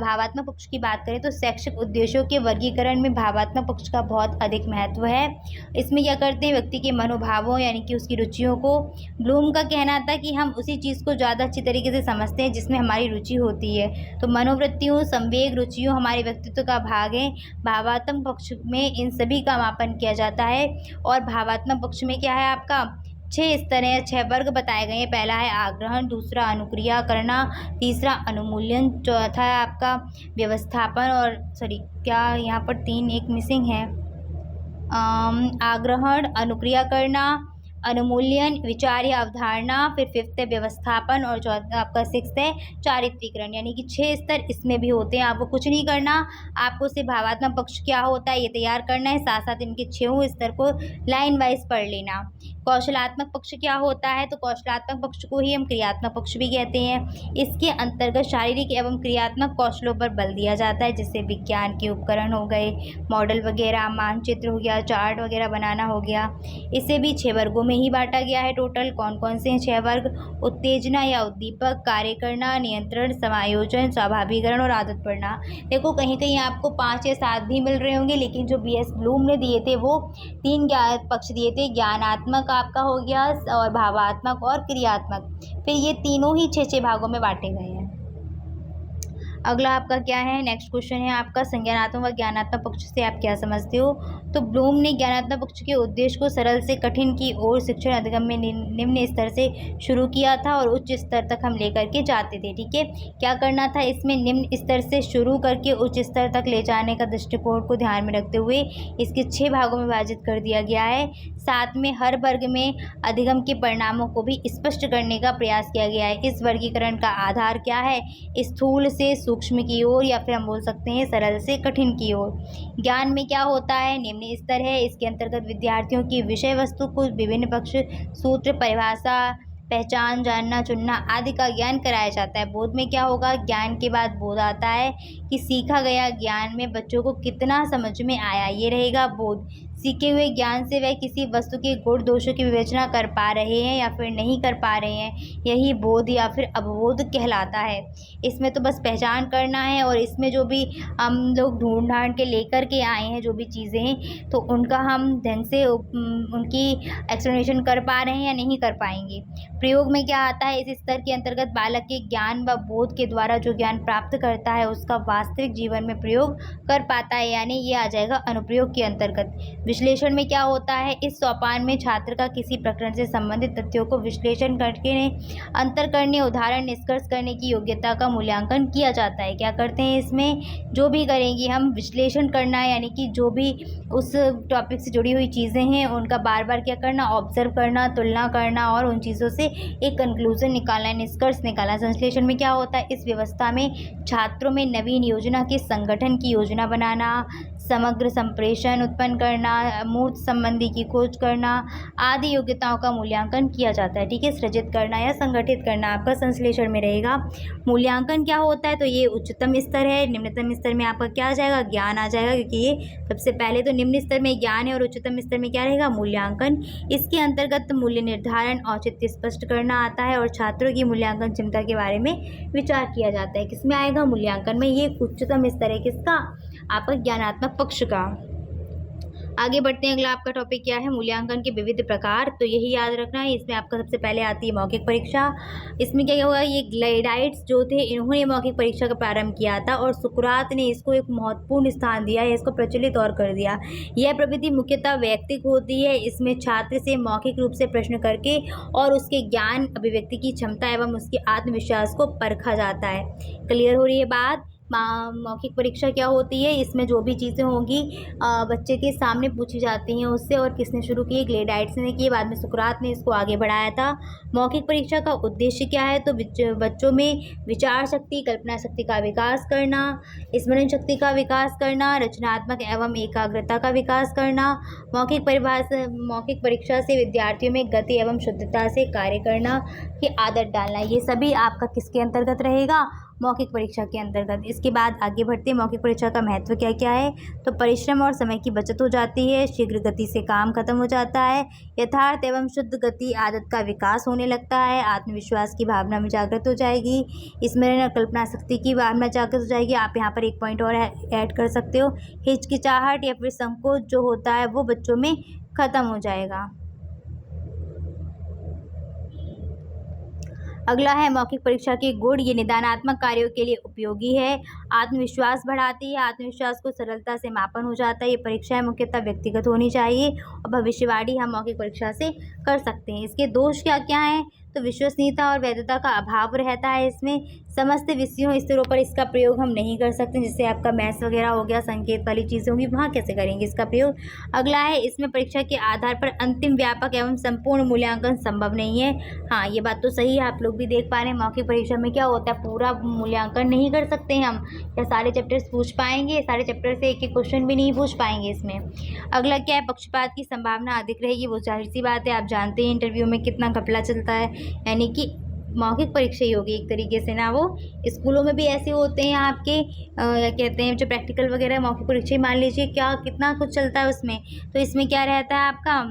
भावात्मक पक्ष की बात करें तो शैक्षिक उद्देश्यों के वर्गीकरण में भावात्मक पक्ष का बहुत अधिक महत्व है। इसमें क्या करते हैं, व्यक्ति के मनोभावों यानी कि उसकी रुचियों को, ब्लूम का कहना था कि हम उसी चीज़ को ज़्यादा अच्छी तरीके से समझते हैं जिसमें हमारी रुचि होती है। तो मनोवृत्तियों, संवेग, रुचियों हमारे व्यक्तित्व का भाग है। भावात्मक पक्ष में इन सभी का मापन किया जाता है। और भावात्मक पक्ष में क्या है आपका 6 स्तर हैं, 6 वर्ग बताए गए हैं। पहला है आग्रहण, दूसरा अनुक्रिया करना, तीसरा अनुमूल्यन, चौथा है आपका व्यवस्थापन और क्या यहाँ पर 3 एक मिसिंग है, आग्रहण, अनुक्रिया करना, अनुमूल्यन, विचार या अवधारणा, फिर 5th है व्यवस्थापन और चौथा आपका 6th है चारित्रीकरण। यानी कि 6 स्तर इसमें भी होते हैं। आपको कुछ नहीं करना, आपको सिर्फ भावात्मक पक्ष क्या होता है ये तैयार करना है, साथ साथ इनके 6 स्तर को लाइन वाइज पढ़ लेना। कौशलात्मक पक्ष क्या होता है, तो कौशलात्मक पक्ष को ही हम क्रियात्मक पक्ष भी कहते हैं। इसके अंतर्गत शारीरिक एवं क्रियात्मक कौशलों पर बल दिया जाता है, जैसे विज्ञान के उपकरण हो गए, मॉडल वगैरह, मानचित्र हो गया, चार्ट वगैरह बनाना हो गया। इसे भी 6 वर्गों में ही बांटा गया है। टोटल कौन कौन से हैं 6 वर्ग, उत्तेजना या उद्दीपक, कार्य करना, नियंत्रण, समायोजन, स्वाभाविकरण और आदत पड़ना। देखो कहीं कहीं आपको 5 या 7 भी मिल रहे होंगे, लेकिन जो BS ब्लूम ने दिए थे वो 3 पक्ष दिए थे, ज्ञानात्मक आपका हो गया और भावात्मक और क्रियात्मक, फिर ये तीनों ही 6 भागों में बांटे गए हैं। अगला आपका क्या है, नेक्स्ट क्वेश्चन है आपका संज्ञानात्मक व ज्ञानात्मक पक्ष से आप क्या समझते हो। तो ब्लूम ने ज्ञानात्मक पक्ष के उद्देश्य को सरल से कठिन की ओर शिक्षण अधिगम में निम्न स्तर से शुरू किया था और उच्च स्तर तक हम लेकर के जाते थे। ठीक है, क्या करना था, इसमें निम्न स्तर से शुरू करके उच्च स्तर तक ले जाने का दृष्टिकोण को ध्यान में रखते हुए इसके 6 भागों में विभाजित कर दिया गया है। साथ में हर वर्ग में अधिगम के परिणामों को भी स्पष्ट करने का प्रयास किया गया है। इस वर्गीकरण का आधार क्या है, स्थूल से सूक्ष्म की ओर या फिर हम बोल सकते हैं सरल से कठिन की ओर। ज्ञान में क्या होता है, निम्न स्तर है, इसके अंतर्गत विद्यार्थियों की विषय वस्तु को विभिन्न पक्ष, सूत्र, परिभाषा, पहचान, जानना, चुनना आदि का ज्ञान कराया जाता है। बोध में क्या होगा, ज्ञान के बाद बोध आता है कि सीखा गया ज्ञान में बच्चों को कितना समझ में आया, ये रहेगा बोध। सीखे हुए ज्ञान से वह किसी वस्तु के गुण दोषों की विवेचना कर पा रहे हैं या फिर नहीं कर पा रहे हैं, यही बोध या फिर अवबोध कहलाता है। इसमें तो बस पहचान करना है और इसमें जो भी हम लोग ढूंढ ढांढ के लेकर के आए हैं जो भी चीज़ें, तो उनका हम ढंग से उनकी एक्सप्लेनेशन कर पा रहे हैं या नहीं कर पाएंगे। प्रयोग में क्या आता है, इस स्तर के अंतर्गत बालक के ज्ञान व बोध के द्वारा जो ज्ञान प्राप्त करता है उसका वास्तविक जीवन में प्रयोग कर पाता है, यानी ये आ जाएगा अनुप्रयोग के अंतर्गत। विश्लेषण में क्या होता है, इस सोपान में छात्र का किसी प्रकरण से संबंधित तथ्यों को विश्लेषण करके अंतर करने, उदाहरण, निष्कर्ष करने की योग्यता का मूल्यांकन किया जाता है। क्या करते हैं इसमें, जो भी करेंगे हम विश्लेषण करना है, यानी कि जो भी उस टॉपिक से जुड़ी हुई चीज़ें हैं उनका बार बार क्या करना, ऑब्जर्व करना, तुलना करना और उन चीज़ों से एक कंक्लूजन निकालना, निष्कर्ष निकालना। संश्लेषण में क्या होता है, इस व्यवस्था में छात्रों में नवीन योजना के संगठन की योजना बनाना, समग्र संप्रेषण उत्पन्न करना, मूर्त संबंधी की खोज करना आदि योग्यताओं का मूल्यांकन किया जाता है। ठीक है, सृजित करना या संगठित करना आपका संश्लेषण में रहेगा। मूल्यांकन क्या होता है, तो ये उच्चतम स्तर है। निम्नतम स्तर में आपका क्या आ जाएगा, ज्ञान आ जाएगा, क्योंकि ये सबसे पहले तो निम्न स्तर में ज्ञान है और उच्चतम स्तर में क्या रहेगा, मूल्यांकन। इसके अंतर्गत मूल्य निर्धारण, औचित्य स्पष्ट करना आता है और छात्रों की मूल्यांकन क्षमता के बारे में विचार किया जाता है। किसमें आएगा, मूल्यांकन में। ये उच्चतम स्तर है किसका, आपका ज्ञानात्मक पक्ष का। आगे बढ़ते हैं, अगला आपका टॉपिक क्या है, मूल्यांकन के विविध प्रकार। तो यही याद रखना है, इसमें आपका सबसे पहले आती है मौखिक परीक्षा। इसमें क्या होगा, ये ग्लाइडाइट्स जो थे इन्होंने मौखिक परीक्षा का प्रारंभ किया था और सुकरात ने इसको एक महत्वपूर्ण स्थान दिया है, इसको प्रचलित और कर दिया। यह प्रविधि मुख्यतः वैयक्तिक होती है। इसमें छात्र से मौखिक रूप से प्रश्न करके और उसके ज्ञान, अभिव्यक्ति की क्षमता एवं उसके आत्मविश्वास को परखा जाता है। क्लियर हो रही है बात। मौखिक परीक्षा क्या होती है, इसमें जो भी चीज़ें होंगी बच्चे के सामने पूछी जाती हैं उससे। और किसने शुरू की, ग्लेडाइट्स ने की, बाद में सुकरात ने इसको आगे बढ़ाया था। मौखिक परीक्षा का उद्देश्य क्या है, तो बच्चों में विचार शक्ति, कल्पना शक्ति का विकास करना, स्मरण शक्ति का विकास करना, रचनात्मक एवं एकाग्रता का विकास करना। मौखिक परीक्षा से विद्यार्थियों में गति एवं शुद्धता से कार्य करना की आदत डालना, ये सभी आपका किसके अंतर्गत रहेगा, मौखिक परीक्षा के अंतर्गत। इसके बाद आगे बढ़ते हैं, मौखिक परीक्षा का महत्व क्या क्या है, तो परिश्रम और समय की बचत हो जाती है, शीघ्र गति से काम खत्म हो जाता है, यथार्थ एवं शुद्ध गति आदत का विकास होने लगता है, आत्मविश्वास की भावना में जागृत हो जाएगी, स्मरण और कल्पना शक्ति की भावना जागृत हो जाएगी। आप यहाँ पर एक पॉइंट और ऐड कर सकते हो, हिचकिचाहट या फिर संकोच जो होता है वो बच्चों में खत्म हो जाएगा। अगला है मौखिक परीक्षा के गुण, ये निदानात्मक कार्यों के लिए उपयोगी है, आत्मविश्वास बढ़ाती है, आत्मविश्वास को सरलता से मापन हो जाता है। ये परीक्षाएं मुख्यतः व्यक्तिगत होनी चाहिए और भविष्यवाणी हम मौखिक परीक्षा से कर सकते हैं। इसके दोष क्या क्या हैं, तो विश्वसनीयता और वैधता का अभाव रहता है इसमें, समस्त विषयों स्तरों पर इसका प्रयोग हम नहीं कर सकते, जैसे आपका मैथ्स वगैरह हो गया, संकेत वाली चीज़ें होंगी, वहाँ कैसे करेंगे इसका प्रयोग। अगला है, इसमें परीक्षा के आधार पर अंतिम व्यापक एवं संपूर्ण मूल्यांकन संभव नहीं है। हाँ, ये बात तो सही है, आप लोग भी देख पा रहे हैं मौखिक परीक्षा में क्या होता है, पूरा मूल्यांकन नहीं कर सकते हम, या सारे चैप्टर्स पूछ पाएंगे, सारे चैप्टर से एक एक क्वेश्चन भी नहीं पूछ पाएंगे इसमें। अगला क्या है, पक्षपात की संभावना अधिक रहेगी, वो जाहिर सी बात है, आप जानते हैं इंटरव्यू में कितना घपला चलता है, यानी कि मौखिक परीक्षा ही होगी एक तरीके से ना, वो स्कूलों में भी ऐसे होते हैं आपके कहते हैं जो प्रैक्टिकल वगैरह मौखिक परीक्षा ही मान लीजिए, क्या कितना कुछ चलता है उसमें। तो इसमें क्या रहता है आपका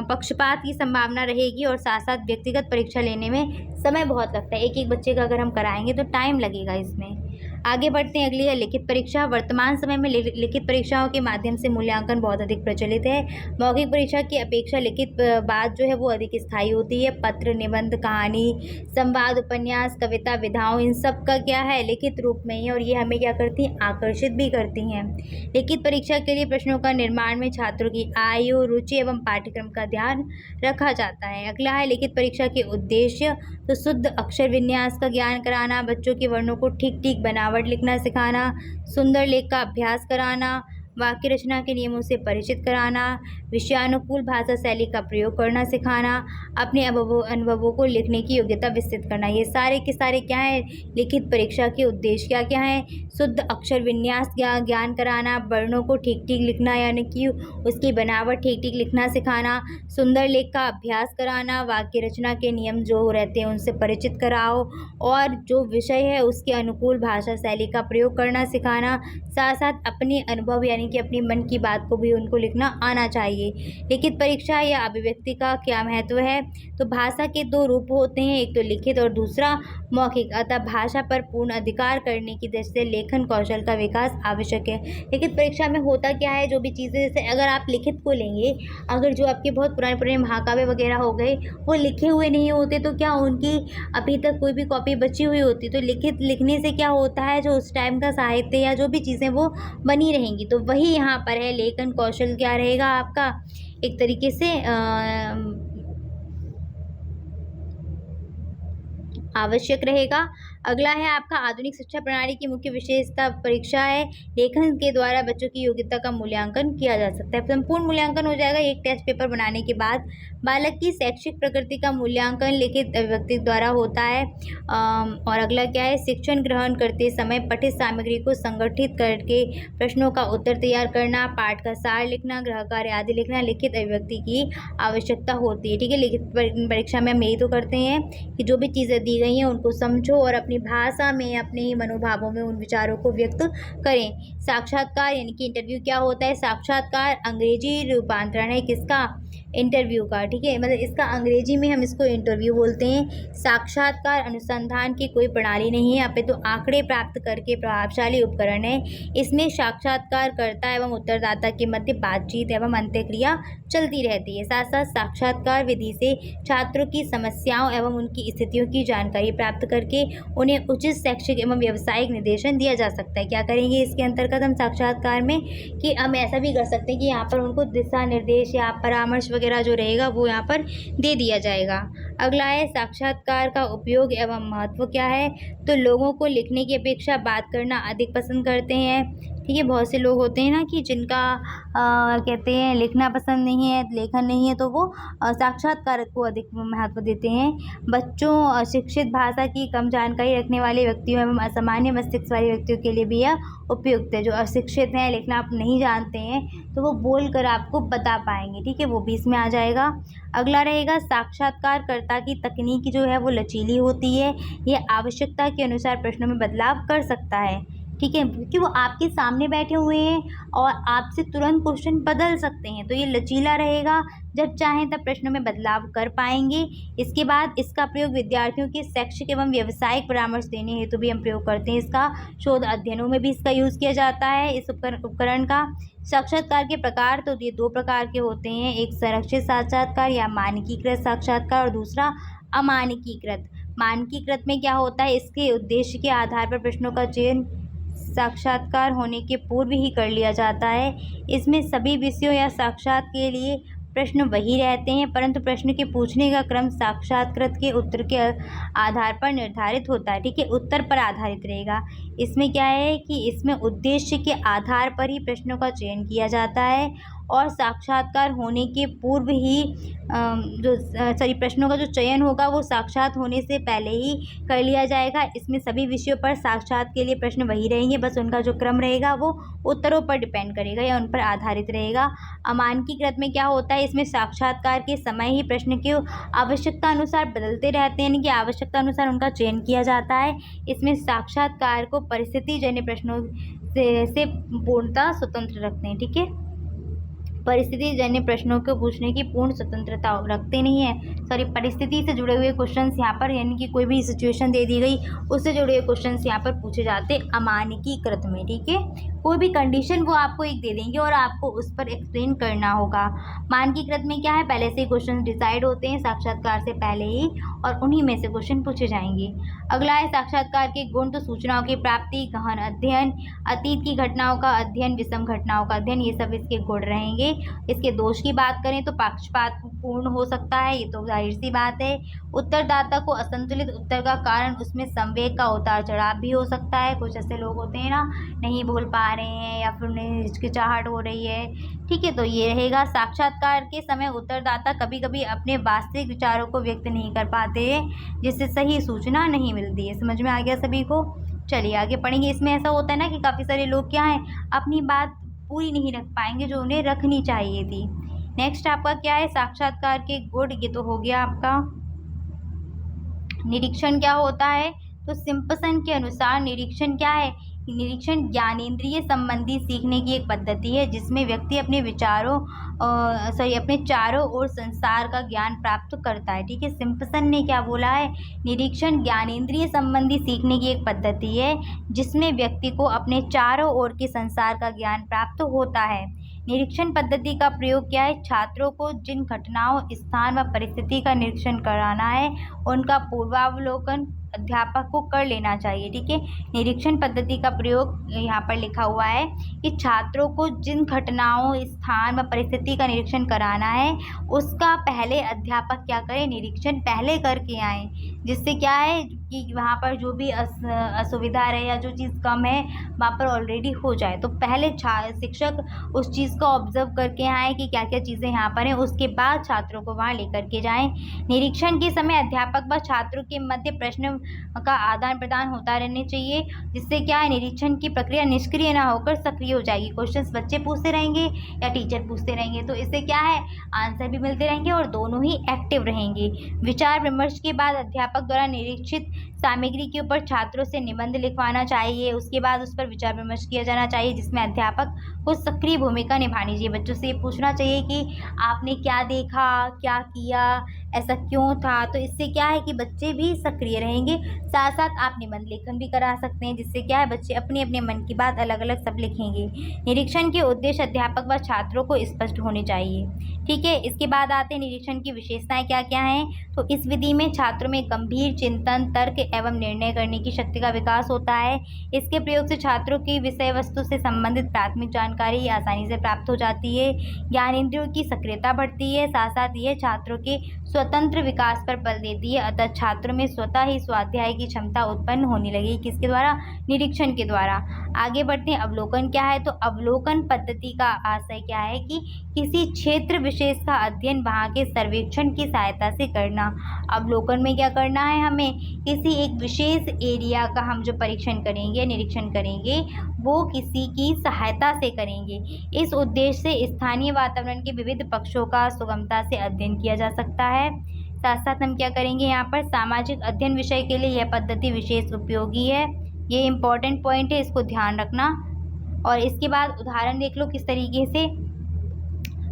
पक्षपात की संभावना रहेगी और साथ साथ व्यक्तिगत परीक्षा लेने में समय बहुत लगता है, एक एक बच्चे का अगर हम कराएंगे तो टाइम लगेगा इसमें। आगे बढ़ते हैं, अगली है लिखित परीक्षा। वर्तमान समय में लिखित परीक्षाओं के माध्यम से मूल्यांकन बहुत अधिक प्रचलित है। मौखिक परीक्षा की अपेक्षा लिखित बात जो है वो अधिक स्थायी होती है। पत्र, निबंध, कहानी, संवाद, उपन्यास, कविता, विधाओं, इन सब का क्या है, लिखित रूप में ही, और ये हमें क्या करती हैं, आकर्षित भी करती हैं। लिखित परीक्षा के लिए प्रश्नों का निर्माण में छात्रों की आयु, रुचि एवं पाठ्यक्रम का ध्यान रखा जाता है। अगला है लिखित परीक्षा के उद्देश्य, तो शुद्ध अक्षर विन्यास का ज्ञान कराना, बच्चों के वर्णों को ठीक ठीक बनावट लिखना सिखाना, सुंदर लेख का अभ्यास कराना, वाक्य रचना के नियमों से परिचित कराना, विषयानुकूल भाषा शैली का प्रयोग करना सिखाना, अपने अनुभवों को लिखने की योग्यता विकसित करना। ये सारे के सारे क्या है, लिखित परीक्षा के उद्देश्य क्या क्या है, शुद्ध अक्षर विन्यास ज्ञान कराना, वर्णों को ठीक ठीक लिखना यानी कि उसकी बनावट ठीक ठीक लिखना सिखाना, सुंदर लेख का अभ्यास कराना, वाक्य रचना के नियम जो रहते हैं उनसे परिचित कराओ, और जो विषय है उसके अनुकूल भाषा शैली का प्रयोग करना सिखाना, साथ साथ अपने अनुभव यानी कि अपनी मन की बात को भी उनको लिखना आना चाहिए। जाएंगे। लिखित परीक्षा या अभिव्यक्ति का क्या महत्व है? तो भाषा के दो रूप होते हैं, एक तो लिखित और दूसरा मौखिक। अतः भाषा पर पूर्ण अधिकार करने की दृष्टि से लेखन कौशल का विकास आवश्यक है। लिखित परीक्षा में होता क्या है, जो भी चीज़ें, जैसे अगर आप लिखित को लेंगे, अगर जो आपके बहुत पुराने पुराने महाकाव्य वगैरह हो गए वो लिखे हुए नहीं होते तो क्या उनकी अभी तक कोई भी कॉपी बची हुई होती, तो लिखित लिखने से क्या होता है, जो उस टाइम का साहित्य या जो भी चीज़ें वो बनी रहेंगी। तो वही यहाँ पर है, लेखन कौशल क्या रहेगा आपका, एक तरीके से आवश्यक रहेगा। अगला है आपका आधुनिक शिक्षा प्रणाली की मुख्य विशेषता परीक्षा है। लेखन के द्वारा बच्चों की योग्यता का मूल्यांकन किया जा सकता है। संपूर्ण मूल्यांकन हो जाएगा एक टेस्ट पेपर बनाने के बाद। बालक की शैक्षिक प्रकृति का मूल्यांकन लिखित अभिव्यक्ति द्वारा होता है। और अगला क्या है, शिक्षण ग्रहण करते समय पठित सामग्री को संगठित करके प्रश्नों का उत्तर तैयार करना, पाठ का सार लिखना, गृह कार्य आदि लिखना लिखित अभिव्यक्ति की आवश्यकता होती है। ठीक है, लिखित परीक्षा में हम यही तो करते हैं कि जो भी चीज़ें दी गई हैं उनको समझो और अपनी भाषा में, अपने ही मनोभावों में उन विचारों को व्यक्त करें। साक्षात्कार यानी कि इंटरव्यू क्या होता है? साक्षात्कार अंग्रेजी रूपांतरण है किसका? इंटरव्यू का। ठीक है, मतलब इसका अंग्रेजी में हम इसको इंटरव्यू बोलते हैं। साक्षात्कार अनुसंधान की कोई प्रणाली नहीं है, अपितु तो आंकड़े प्राप्त करके प्रभावशाली उपकरण है। इसमें साक्षात्कारकर्ता एवं उत्तरदाता के मध्य बातचीत एवं अंत्यक्रिया चलती रहती है। साथ साथ साक्षात्कार विधि से छात्रों की समस्याओं एवं उनकी स्थितियों की जानकारी प्राप्त करके उन्हें उचित शैक्षिक एवं व्यावसायिक निर्देशन दिया जा सकता है। क्या करेंगे इसके अंतर्गत हम साक्षात्कार में, कि हम ऐसा भी कर सकते हैं कि यहाँ पर उनको दिशा निर्देश या परामर्श वगैरह जो रहेगा वो यहाँ पर दे दिया जाएगा। अगला है साक्षात्कार का उपयोग एवं महत्व क्या है? तो लोगों को लिखने की अपेक्षा बात करना अधिक पसंद करते हैं। ठीक है, बहुत से लोग होते हैं ना कि जिनका कहते हैं लिखना पसंद नहीं है, लेखन नहीं है, तो वो साक्षात्कार को अधिक महत्व देते हैं। बच्चों, शिक्षित भाषा की कम जानकारी रखने वाले व्यक्तियों एवं असामान्य मस्तिष्क वाले व्यक्तियों के लिए भी यह उपयुक्त है। जो अशिक्षित हैं, लिखना आप नहीं जानते हैं, तो वो बोल कर आपको बता पाएंगे। ठीक है, वो भी इसमें आ जाएगा। अगला रहेगा साक्षात्कारकर्ता की तकनीक जो है वो लचीली होती है। ये आवश्यकता के अनुसार प्रश्नों में बदलाव कर सकता है। ठीक है, क्योंकि वो आपके सामने बैठे हुए हैं और आपसे तुरंत क्वेश्चन बदल सकते हैं, तो ये लचीला रहेगा। जब चाहें तब प्रश्नों में बदलाव कर पाएंगे। इसके बाद इसका प्रयोग विद्यार्थियों के शैक्षिक एवं व्यावसायिक परामर्श देने हेतु भी हम प्रयोग करते हैं। इसका शोध अध्ययनों में भी इसका यूज़ किया जाता है, इस उपकरण का। साक्षात्कार के प्रकार, तो ये दो प्रकार के होते हैं, एक संरक्षित साक्षात्कार या मानकीकृत साक्षात्कार और दूसरा अमानकीकृत। मानकीकृत में क्या होता है, इसके उद्देश्य के आधार पर प्रश्नों का चयन साक्षात्कार होने के पूर्व ही कर लिया जाता है। इसमें सभी विषयों या साक्षात के लिए प्रश्न वही रहते हैं, परंतु प्रश्न के पूछने का क्रम साक्षात्कृत के उत्तर के आधार पर निर्धारित होता है। ठीक है, उत्तर पर आधारित रहेगा। इसमें क्या है कि इसमें उद्देश्य के आधार पर ही प्रश्नों का चयन किया जाता है और साक्षात्कार होने के पूर्व ही प्रश्नों का जो चयन होगा वो साक्षात होने से पहले ही कर लिया जाएगा। इसमें सभी विषयों पर साक्षात के लिए प्रश्न वही रहेंगे, बस उनका जो क्रम रहेगा वो उत्तरों पर डिपेंड करेगा या उन पर आधारित रहेगा। अमानकीकृत में क्या होता है, इसमें साक्षात्कार के समय ही प्रश्न की आवश्यकता अनुसार बदलते रहते हैं, यानी कि आवश्यकता अनुसार उनका चयन किया जाता है। इसमें साक्षात्कार को परिस्थितिजन्य प्रश्नों से पूर्णतः स्वतंत्र रखते हैं। ठीक है, परिस्थितिजन्य प्रश्नों को पूछने की पूर्ण स्वतंत्रता रखते नहीं है। परिस्थिति से जुड़े हुए क्वेश्चंस यहाँ पर, यानी कि कोई भी सिचुएशन दे दी गई उससे जुड़े हुए क्वेश्चंस यहाँ पर पूछे जाते अमानकीकृत में। ठीक है, कोई भी कंडीशन वो आपको एक दे देंगे और आपको उस पर एक्सप्लेन करना होगा। मानकीकृत में क्या है, पहले से ही क्वेश्चन डिसाइड होते हैं साक्षात्कार से पहले ही, और उन्हीं में से क्वेश्चन पूछे जाएंगे। अगला है साक्षात्कार के गुण, तो सूचनाओं की प्राप्ति, गहन अध्ययन, अतीत की घटनाओं का अध्ययन, विषम घटनाओं का अध्ययन, ये सब इसके गुण रहेंगे। इसके दोष की बात करें तो पक्षपात पूर्ण हो सकता है, ये तो जाहिर सी बात है। उत्तरदाता को असंतुलित उत्तर का कारण उसमें संवेग का उतार चढ़ाव भी हो सकता है। कुछ ऐसे लोग होते हैं ना, नहीं बोल पा रहे हैं या फिर उन्हें हिचकिचाहट हो रही है। ठीक है, तो ये रहेगा। साक्षात्कार के समय उत्तरदाता कभी कभी अपने वास्तविक विचारों को व्यक्त नहीं कर पाते हैं, जिससे सही सूचना नहीं मिलती है। समझ में आ गया सभी को? चलिए आगे पढ़ेंगे। इसमें ऐसा होता है ना कि काफ़ी सारे लोग क्या हैं, अपनी बात पूरी नहीं रख पाएंगे जो उन्हें रखनी चाहिए थी। नेक्स्ट आपका क्या है, साक्षात्कार के गुण, ये तो हो गया आपका। निरीक्षण क्या होता है, तो सिम्पसन के अनुसार निरीक्षण क्या है, निरीक्षण ज्ञानेंद्रिय संबंधी सीखने की एक पद्धति है जिसमें व्यक्ति अपने चारों ओर संसार का ज्ञान प्राप्त करता है। ठीक है, सिम्पसन ने क्या बोला है, निरीक्षण ज्ञानेंद्रिय संबंधी सीखने की एक पद्धति है जिसमें व्यक्ति को अपने चारों ओर के संसार का ज्ञान प्राप्त होता है। निरीक्षण पद्धति का प्रयोग क्या है, छात्रों को जिन घटनाओं, स्थान व परिस्थिति का निरीक्षण कराना है उनका पूर्वावलोकन अध्यापक को कर लेना चाहिए। ठीक है, निरीक्षण पद्धति का प्रयोग यहाँ पर लिखा हुआ है कि छात्रों को जिन घटनाओं, स्थान व परिस्थिति का निरीक्षण कराना है उसका पहले अध्यापक क्या करें, निरीक्षण पहले करके आए, जिससे क्या है कि वहाँ पर जो भी असुविधा रहे या जो चीज़ कम है वहाँ पर ऑलरेडी हो जाए। तो पहले शिक्षक उस चीज़ को ऑब्जर्व करके आए कि क्या क्या चीज़ें यहाँ पर हैं, उसके बाद छात्रों को वहाँ लेकर के जाएं। निरीक्षण के समय अध्यापक व छात्रों के मध्य प्रश्न का आदान प्रदान होता रहने चाहिए, जिससे क्या है निरीक्षण की प्रक्रिया निष्क्रिय ना होकर सक्रिय हो जाएगी। क्वेश्चंस बच्चे पूछते रहेंगे या टीचर पूछते रहेंगे, तो इससे क्या है आंसर भी मिलते रहेंगे और दोनों ही एक्टिव रहेंगे। विचार विमर्श के बाद अध्यापक द्वारा निरीक्षित सामग्री के ऊपर छात्रों से निबंध लिखवाना चाहिए, उसके बाद उस पर विचार विमर्श किया जाना चाहिए जिसमें अध्यापक को सक्रिय भूमिका निभानी चाहिए। बच्चों से ये पूछना चाहिए कि आपने क्या देखा, क्या किया, ऐसा क्यों था। तो इससे क्या है कि बच्चे भी सक्रिय रहेंगे। साथ साथ आप निबंध लेखन भी करा सकते हैं, जिससे क्या है बच्चे अपने अपने मन की बात अलग अलग सब लिखेंगे। निरीक्षण के उद्देश्य अध्यापक व छात्रों को स्पष्ट होने चाहिए। ठीक है, इसके बाद आते हैं निरीक्षण की विशेषताएं क्या क्या हैं। तो इस विधि में छात्रों में गंभीर चिंतन, तर्क एवं निर्णय करने की शक्ति का विकास होता है। इसके प्रयोग से छात्रों की विषय वस्तु से संबंधित प्राथमिक जानकारी आसानी से प्राप्त हो जाती है। ज्ञानेंद्रियों की सक्रियता बढ़ती है। साथ साथ यह छात्रों के स्वतंत्र विकास पर बल देती है। अतः छात्रों में स्वतः ही स्वाध्याय की क्षमता उत्पन्न होने लगी। किसके द्वारा, निरीक्षण के द्वारा। आगे बढ़ते हैं, अवलोकन क्या है। तो अवलोकन पद्धति का आशय क्या है कि किसी क्षेत्र विशेष का अध्ययन वहाँ के सर्वेक्षण की सहायता से करना। अवलोकन में क्या करना है, हमें किसी एक विशेष एरिया का हम जो परीक्षण करेंगे, निरीक्षण करेंगे, वो किसी की सहायता से करेंगे। इस उद्देश्य से स्थानीय वातावरण के विविध पक्षों का सुगमता से अध्ययन किया जा सकता है। साथ साथ हम क्या करेंगे, यहाँ पर सामाजिक अध्ययन विषय के लिए यह पद्धति विशेष उपयोगी है। ये इम्पॉर्टेंट पॉइंट है, इसको ध्यान रखना। और इसके बाद उदाहरण देख लो किस तरीके से।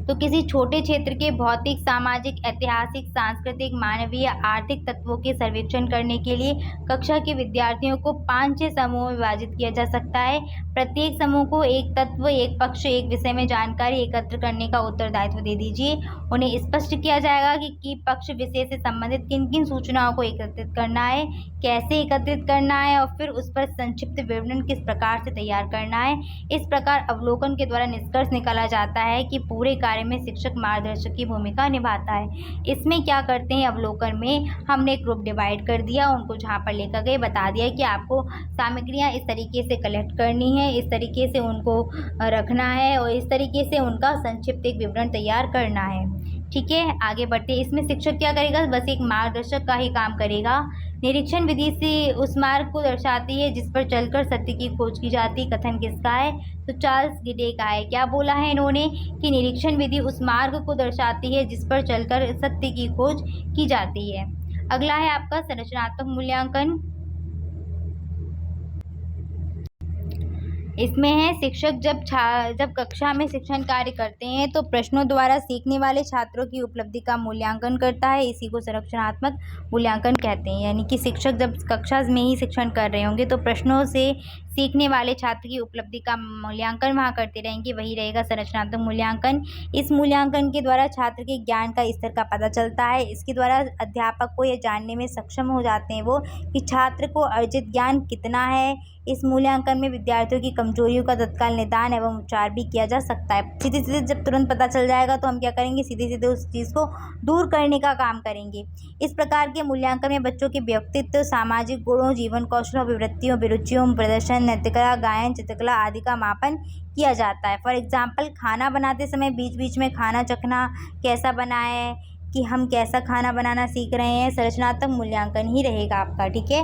तो किसी छोटे क्षेत्र के भौतिक, सामाजिक, ऐतिहासिक, सांस्कृतिक, मानवीय, आर्थिक तत्वों के सर्वेक्षण करने के लिए कक्षा के विद्यार्थियों को 5-6 समूहों में विभाजित किया जा सकता है। प्रत्येक समूह को एक तत्व, एक पक्ष, एक विषय में जानकारी एकत्र करने का उत्तरदायित्व दे दीजिए। उन्हें स्पष्ट किया जाएगा कि पक्ष विषय से संबंधित किन किन सूचनाओं को एकत्रित करना है, कैसे एकत्रित करना है और फिर उस पर संक्षिप्त विवरण किस प्रकार से तैयार करना है। इस प्रकार अवलोकन के द्वारा निष्कर्ष निकाला जाता है कि पूरे कार्य में शिक्षक मार्गदर्शक की भूमिका निभाता है। इसमें क्या करते हैं, अवलोकन में हमने ग्रुप डिवाइड कर दिया, उनको जहाँ पर लेकर गए बता दिया कि आपको सामग्रियाँ इस तरीके से कलेक्ट करनी है, इस तरीके से उनको रखना है और इस तरीके से उनका संक्षिप्त एक विवरण तैयार करना है। ठीक है, आगे बढ़ते। इसमें शिक्षक क्या करेगा, बस एक मार्गदर्शक का ही काम करेगा। निरीक्षण विधि से उस मार्ग को दर्शाती है जिस पर चलकर सत्य की खोज की जाती। कथन किसका है, तो चार्ल्स गिडे का है। क्या बोला है इन्होंने कि निरीक्षण विधि उस मार्ग को दर्शाती है जिस पर चलकर सत्य की खोज की जाती है। अगला है आपका संरचनात्मक मूल्यांकन। इसमें है शिक्षक जब कक्षा में शिक्षण कार्य करते हैं तो प्रश्नों द्वारा सीखने वाले छात्रों की उपलब्धि का मूल्यांकन करता है। इसी को संरचनात्मक मूल्यांकन कहते हैं। यानी कि शिक्षक जब कक्षा में ही शिक्षण कर रहे होंगे तो प्रश्नों से सीखने वाले छात्र की उपलब्धि का मूल्यांकन वहाँ करते रहेंगे, वही रहेगा संरचनात्मक मूल्यांकन। इस मूल्यांकन के द्वारा छात्र के ज्ञान का स्तर का पता चलता है। इसके द्वारा अध्यापक को यह जानने में सक्षम हो जाते हैं वो कि छात्र को अर्जित ज्ञान कितना है। इस मूल्यांकन में विद्यार्थियों की कमजोरियों का तत्काल निदान एवं उपचार भी किया जा सकता है। सीधे सीधे जब तुरंत पता चल जाएगा तो हम क्या करेंगे, सीधे सीधे उस चीज़ को दूर करने का काम करेंगे। इस प्रकार के मूल्यांकन में बच्चों के व्यक्तित्व, सामाजिक गुणों, जीवन कौशलों, अभिवृत्तियों, अभिरुचियों, प्रदर्शन, नृत्यकला, गायन, चित्रकला आदि का मापन किया जाता है। फॉर एग्जाम्पल, खाना बनाते समय बीच बीच में खाना चखना, कैसा बना है, कि हम कैसा खाना बनाना सीख रहे हैं, संरचनात्मक मूल्यांकन ही रहेगा आपका। ठीक है,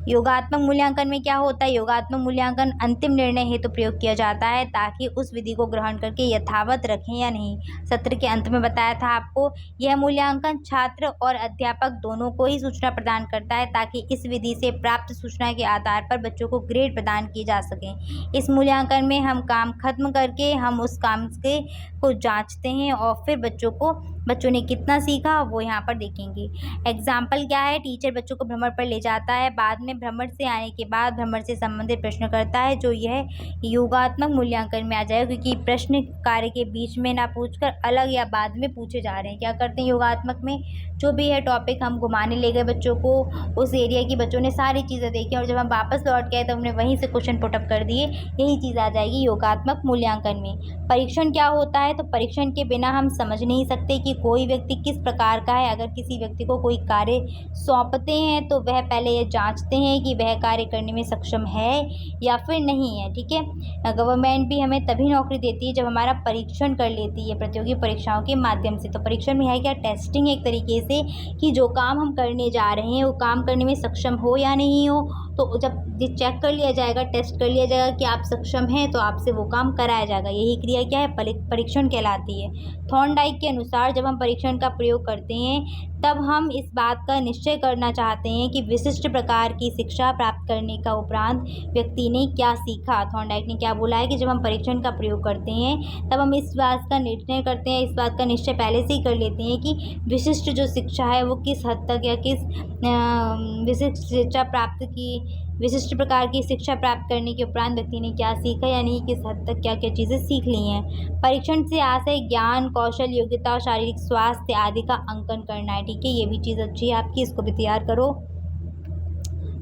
योगात्मक मूल्यांकन में क्या होता है? योगात्मक मूल्यांकन अंतिम निर्णय हेतु तो प्रयोग किया जाता है ताकि उस विधि को ग्रहण करके यथावत रखें या नहीं। सत्र के अंत में बताया था आपको, यह मूल्यांकन छात्र और अध्यापक दोनों को ही सूचना प्रदान करता है ताकि इस विधि से प्राप्त सूचना के आधार पर बच्चों को ग्रेड प्रदान किए जा सकें। इस मूल्यांकन में हम काम खत्म करके हम उस काम को जांचते हैं और फिर बच्चों ने कितना सीखा वो यहाँ पर देखेंगे। एग्जाम्पल क्या है? टीचर बच्चों को भ्रमण पर ले जाता है, बाद में भ्रमण से आने के बाद भ्रमण से संबंधित प्रश्न करता है, जो यह योगात्मक मूल्यांकन में आ जाएगा, क्योंकि प्रश्न कार्य के बीच में ना पूछकर अलग या बाद में पूछे जा रहे हैं। क्या करते हैं योगात्मक में? जो भी है टॉपिक हम घुमाने ले गए बच्चों को, उस एरिया की बच्चों ने सारी चीज़ें देखी और जब हम वापस लौट के आए तो हमने वहीं से क्वेश्चन पुटअप कर दिए। यही चीज़ आ जाएगी योगात्मक मूल्यांकन में। परीक्षण क्या होता है? तो परीक्षण के बिना हम समझ नहीं सकते कि कोई व्यक्ति किस प्रकार का है। अगर किसी व्यक्ति को कोई कार्य सौंपते हैं तो वह पहले ये जांचते हैं कि वह कार्य करने में सक्षम है या फिर नहीं है। ठीक है, गवर्नमेंट भी हमें तभी नौकरी देती है जब हमारा परीक्षण कर लेती है प्रतियोगी परीक्षाओं के माध्यम से। तो परीक्षण में है क्या? टेस्टिंग एक तरीके से, कि जो काम हम करने जा रहे हैं वो काम करने में सक्षम हो या नहीं हो। तो जब चेक कर लिया जाएगा, टेस्ट कर लिया जाएगा कि आप सक्षम हैं, तो आपसे वो काम कराया जाएगा। यही क्रिया क्या है? परीक्षण कहलाती है। थॉर्नडाइक के अनुसार जब हम परीक्षण का प्रयोग करते हैं तब हम इस बात का निश्चय करना चाहते हैं कि विशिष्ट प्रकार की शिक्षा प्राप्त करने का उपरांत व्यक्ति ने क्या सीखा। थॉर्नडाइक ने क्या बोला है कि जब हम परीक्षण का प्रयोग करते हैं तब हम इस बात का निर्णय करते हैं, इस बात का निश्चय पहले से ही कर लेते हैं कि विशिष्ट जो शिक्षा है वो किस हद तक या किस विशिष्ट प्रकार की शिक्षा प्राप्त करने के उपरांत व्यक्ति ने क्या सीखा, यानी किस हद तक क्या क्या चीज़ें सीख ली हैं। परीक्षण से आशय ज्ञान, कौशल, योग्यता और शारीरिक स्वास्थ्य आदि का अंकन करना है। ठीक है, ये भी चीज़ अच्छी है आपकी, इसको भी तैयार करो।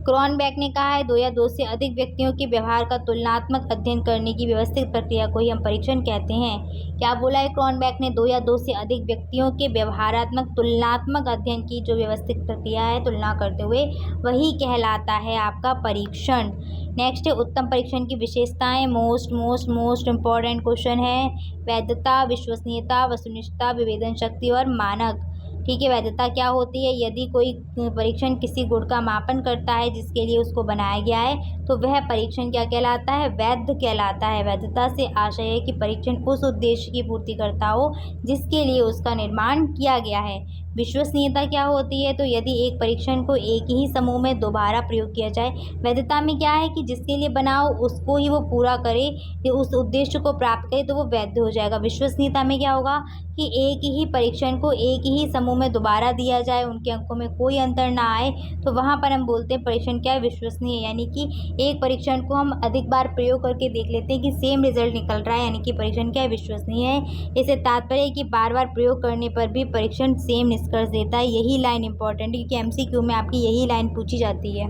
क्रॉनबैक ने कहा है 2 या 2 से अधिक व्यक्तियों के व्यवहार का तुलनात्मक अध्ययन करने की व्यवस्थित प्रक्रिया को ही हम परीक्षण कहते हैं। क्या बोला है क्रॉनबैक ने? 2 या 2 से अधिक व्यक्तियों के व्यवहारात्मक तुलनात्मक अध्ययन की जो व्यवस्थित प्रक्रिया है तुलना करते हुए, वही कहलाता है आपका परीक्षण। नेक्स्ट है उत्तम परीक्षण की विशेषताएं। मोस्ट इम्पॉर्टेंट क्वेश्चन है। वैधता, विश्वसनीयता, वस्तुनिष्ठता, विवेचन शक्ति और मानक। ठीक है, वैधता क्या होती है? यदि कोई परीक्षण किसी गुण का मापन करता है जिसके लिए उसको बनाया गया है तो वह परीक्षण क्या कहलाता है? वैध कहलाता है। वैधता से आशय है कि परीक्षण उस उद्देश्य की पूर्ति करता हो जिसके लिए उसका निर्माण किया गया है। विश्वसनीयता क्या होती है? तो यदि एक परीक्षण को एक ही समूह में दोबारा प्रयोग किया जाए। वैधता में क्या है कि जिसके लिए बनाओ उसको ही वो पूरा करे, उस उद्देश्य को प्राप्त करे, तो वो वैध हो जाएगा। विश्वसनीयता में क्या होगा कि एक ही परीक्षण को एक ही समूह में दोबारा दिया जाए, उनके अंकों में कोई अंतर ना आए, तो वहाँ पर हम बोलते हैं परीक्षण क्या है? विश्वसनीय। यानी कि एक परीक्षण को हम अधिक बार प्रयोग करके देख लेते हैं कि सेम रिजल्ट निकल रहा है, यानी कि परीक्षण क्या है? विश्वसनीय है। इससे तात्पर्य है कि बार बार प्रयोग करने पर भी परीक्षण सेम निष्कर्ष देता है। यही लाइन इंपॉर्टेंट है क्योंकि MCQ में आपकी यही लाइन पूछी जाती है।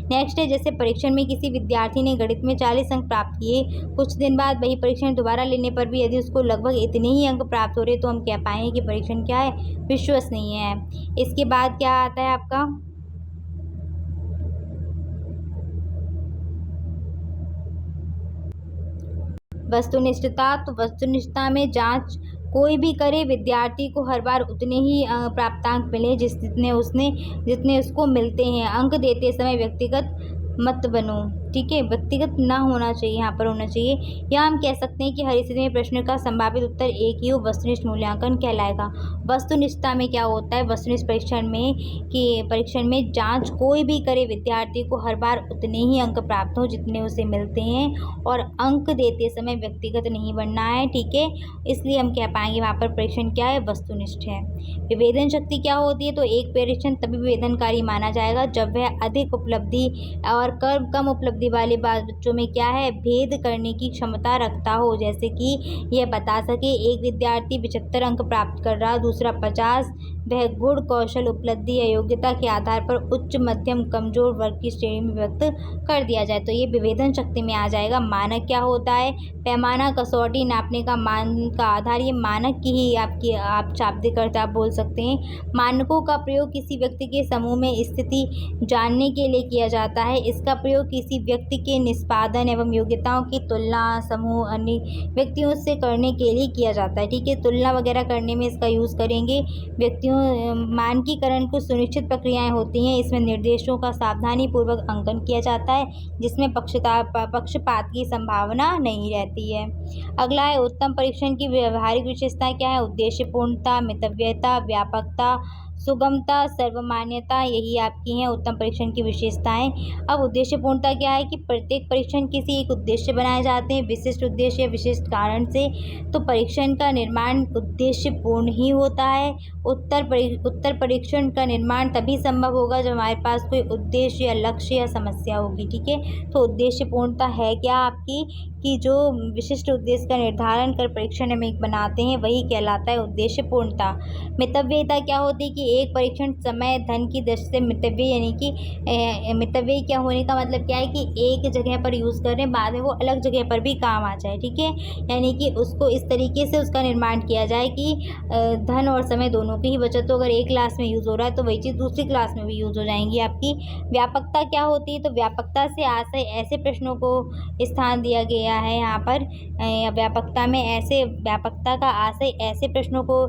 नेक्स्ट है, जैसे परीक्षण में किसी विद्यार्थी ने गणित में 40 अंक प्राप्त किए, कुछ दिन बाद वही परीक्षण दोबारा लेने पर भी यदि उसको लगभग इतने ही अंक प्राप्त हो रहे तो हम कह पाएंगे कि परीक्षण क्या है? विश्वसनीय है। इसके बाद क्या आता है आपका? वस्तुनिष्ठता। तो वस्तुनिष्ठता में जांच कोई भी करे, विद्यार्थी को हर बार उतने ही प्राप्तांक मिले जितने उसको मिलते हैं। अंक देते समय व्यक्तिगत मत बनो। ठीक है, व्यक्तिगत ना होना चाहिए, यहाँ पर होना चाहिए। या हम कह सकते हैं कि हर स्थिति में प्रश्न का संभावित उत्तर एक ही हो, वस्तुनिष्ठ मूल्यांकन कहलाएगा। वस्तुनिष्ठता में क्या होता है? वस्तुनिष्ठ परीक्षण में जांच कोई भी करे, विद्यार्थी को हर बार उतने ही अंक प्राप्त हो जितने उसे मिलते हैं, और अंक देते समय व्यक्तिगत नहीं बनना है। ठीक है, इसलिए हम कह पाएंगे वहाँ पर परीक्षण क्या है? वस्तुनिष्ठ है। विवेचन शक्ति क्या होती है? तो एक परीक्षण तभी विवेचनकारी माना जाएगा जब वह अधिक उपलब्धि और कम उपलब्धि वाले बच्चों में क्या है? भेद करने की क्षमता रखता हो। जैसे कि यह बता सके एक विद्यार्थी 75 अंक प्राप्त कर रहा, दूसरा 50, वह गुण, कौशल, उपलब्धि या योग्यता के आधार पर उच्च, मध्यम, कमजोर वर्ग की श्रेणी में व्यक्त कर दिया जाए, तो ये विवेचन शक्ति में आ जाएगा। मानक क्या होता है? पैमाना, कसौटी, नापने का मान का आधार। ये मानक की ही आप शाब्दिक अर्थ आप बोल सकते हैं। मानकों का प्रयोग किसी व्यक्ति के समूह में स्थिति जानने के लिए किया जाता है। इसका प्रयोग किसी व्यक्ति के निष्पादन एवं योग्यताओं की तुलना समूह अन्य व्यक्तियों से करने के लिए किया जाता है। ठीक है, तुलना वगैरह करने में इसका यूज़ करेंगे। व्यक्तियों मानकीकरण कुछ सुनिश्चित प्रक्रियाएं होती हैं। इसमें निर्देशों का सावधानीपूर्वक अंकन किया जाता है, जिसमें पक्षपात की संभावना नहीं रहती है। अगला है उत्तम परीक्षण की व्यवहारिक विशेषताएं क्या है। उद्देश्यपूर्णता, मितव्ययता, व्यापकता, सुगमता, सर्वमान्यता, यही आपकी हैं उत्तम परीक्षण की विशेषताएं। अब उद्देश्यपूर्णता क्या है कि प्रत्येक परीक्षण किसी एक उद्देश्य बनाए जाते हैं, विशिष्ट उद्देश्य या विशिष्ट कारण से, तो परीक्षण का निर्माण उद्देश्यपूर्ण ही होता है। उत्तर परीक्षण का निर्माण तभी संभव होगा जब हमारे पास कोई उद्देश्य या लक्ष्य या समस्या होगी। ठीक है, तो उद्देश्यपूर्णता है क्या आपकी कि जो विशिष्ट उद्देश्य का निर्धारण कर परीक्षण हम एक बनाते हैं, वही कहलाता है उद्देश्यपूर्णता। मितव्ययता क्या होती है कि एक परीक्षण समय धन की दृष्टि से मितव्यय, यानी कि मितव्यय क्या होने का मतलब क्या है कि एक जगह पर यूज़ कर रहे हैं, बाद में वो अलग जगह पर भी काम आ जाए। ठीक है, यानी कि उसको इस तरीके से उसका निर्माण किया जाए कि धन और समय दोनों की ही बचत हो। अगर एक क्लास में यूज़ हो रहा है तो वही चीज़ दूसरी क्लास में भी यूज़ हो जाएंगी आपकी। व्यापकता क्या होती है, तो व्यापकता से आशय ऐसे प्रश्नों को स्थान दिया गया है यहाँ पर। व्यापकता का आशय ऐसे प्रश्नों को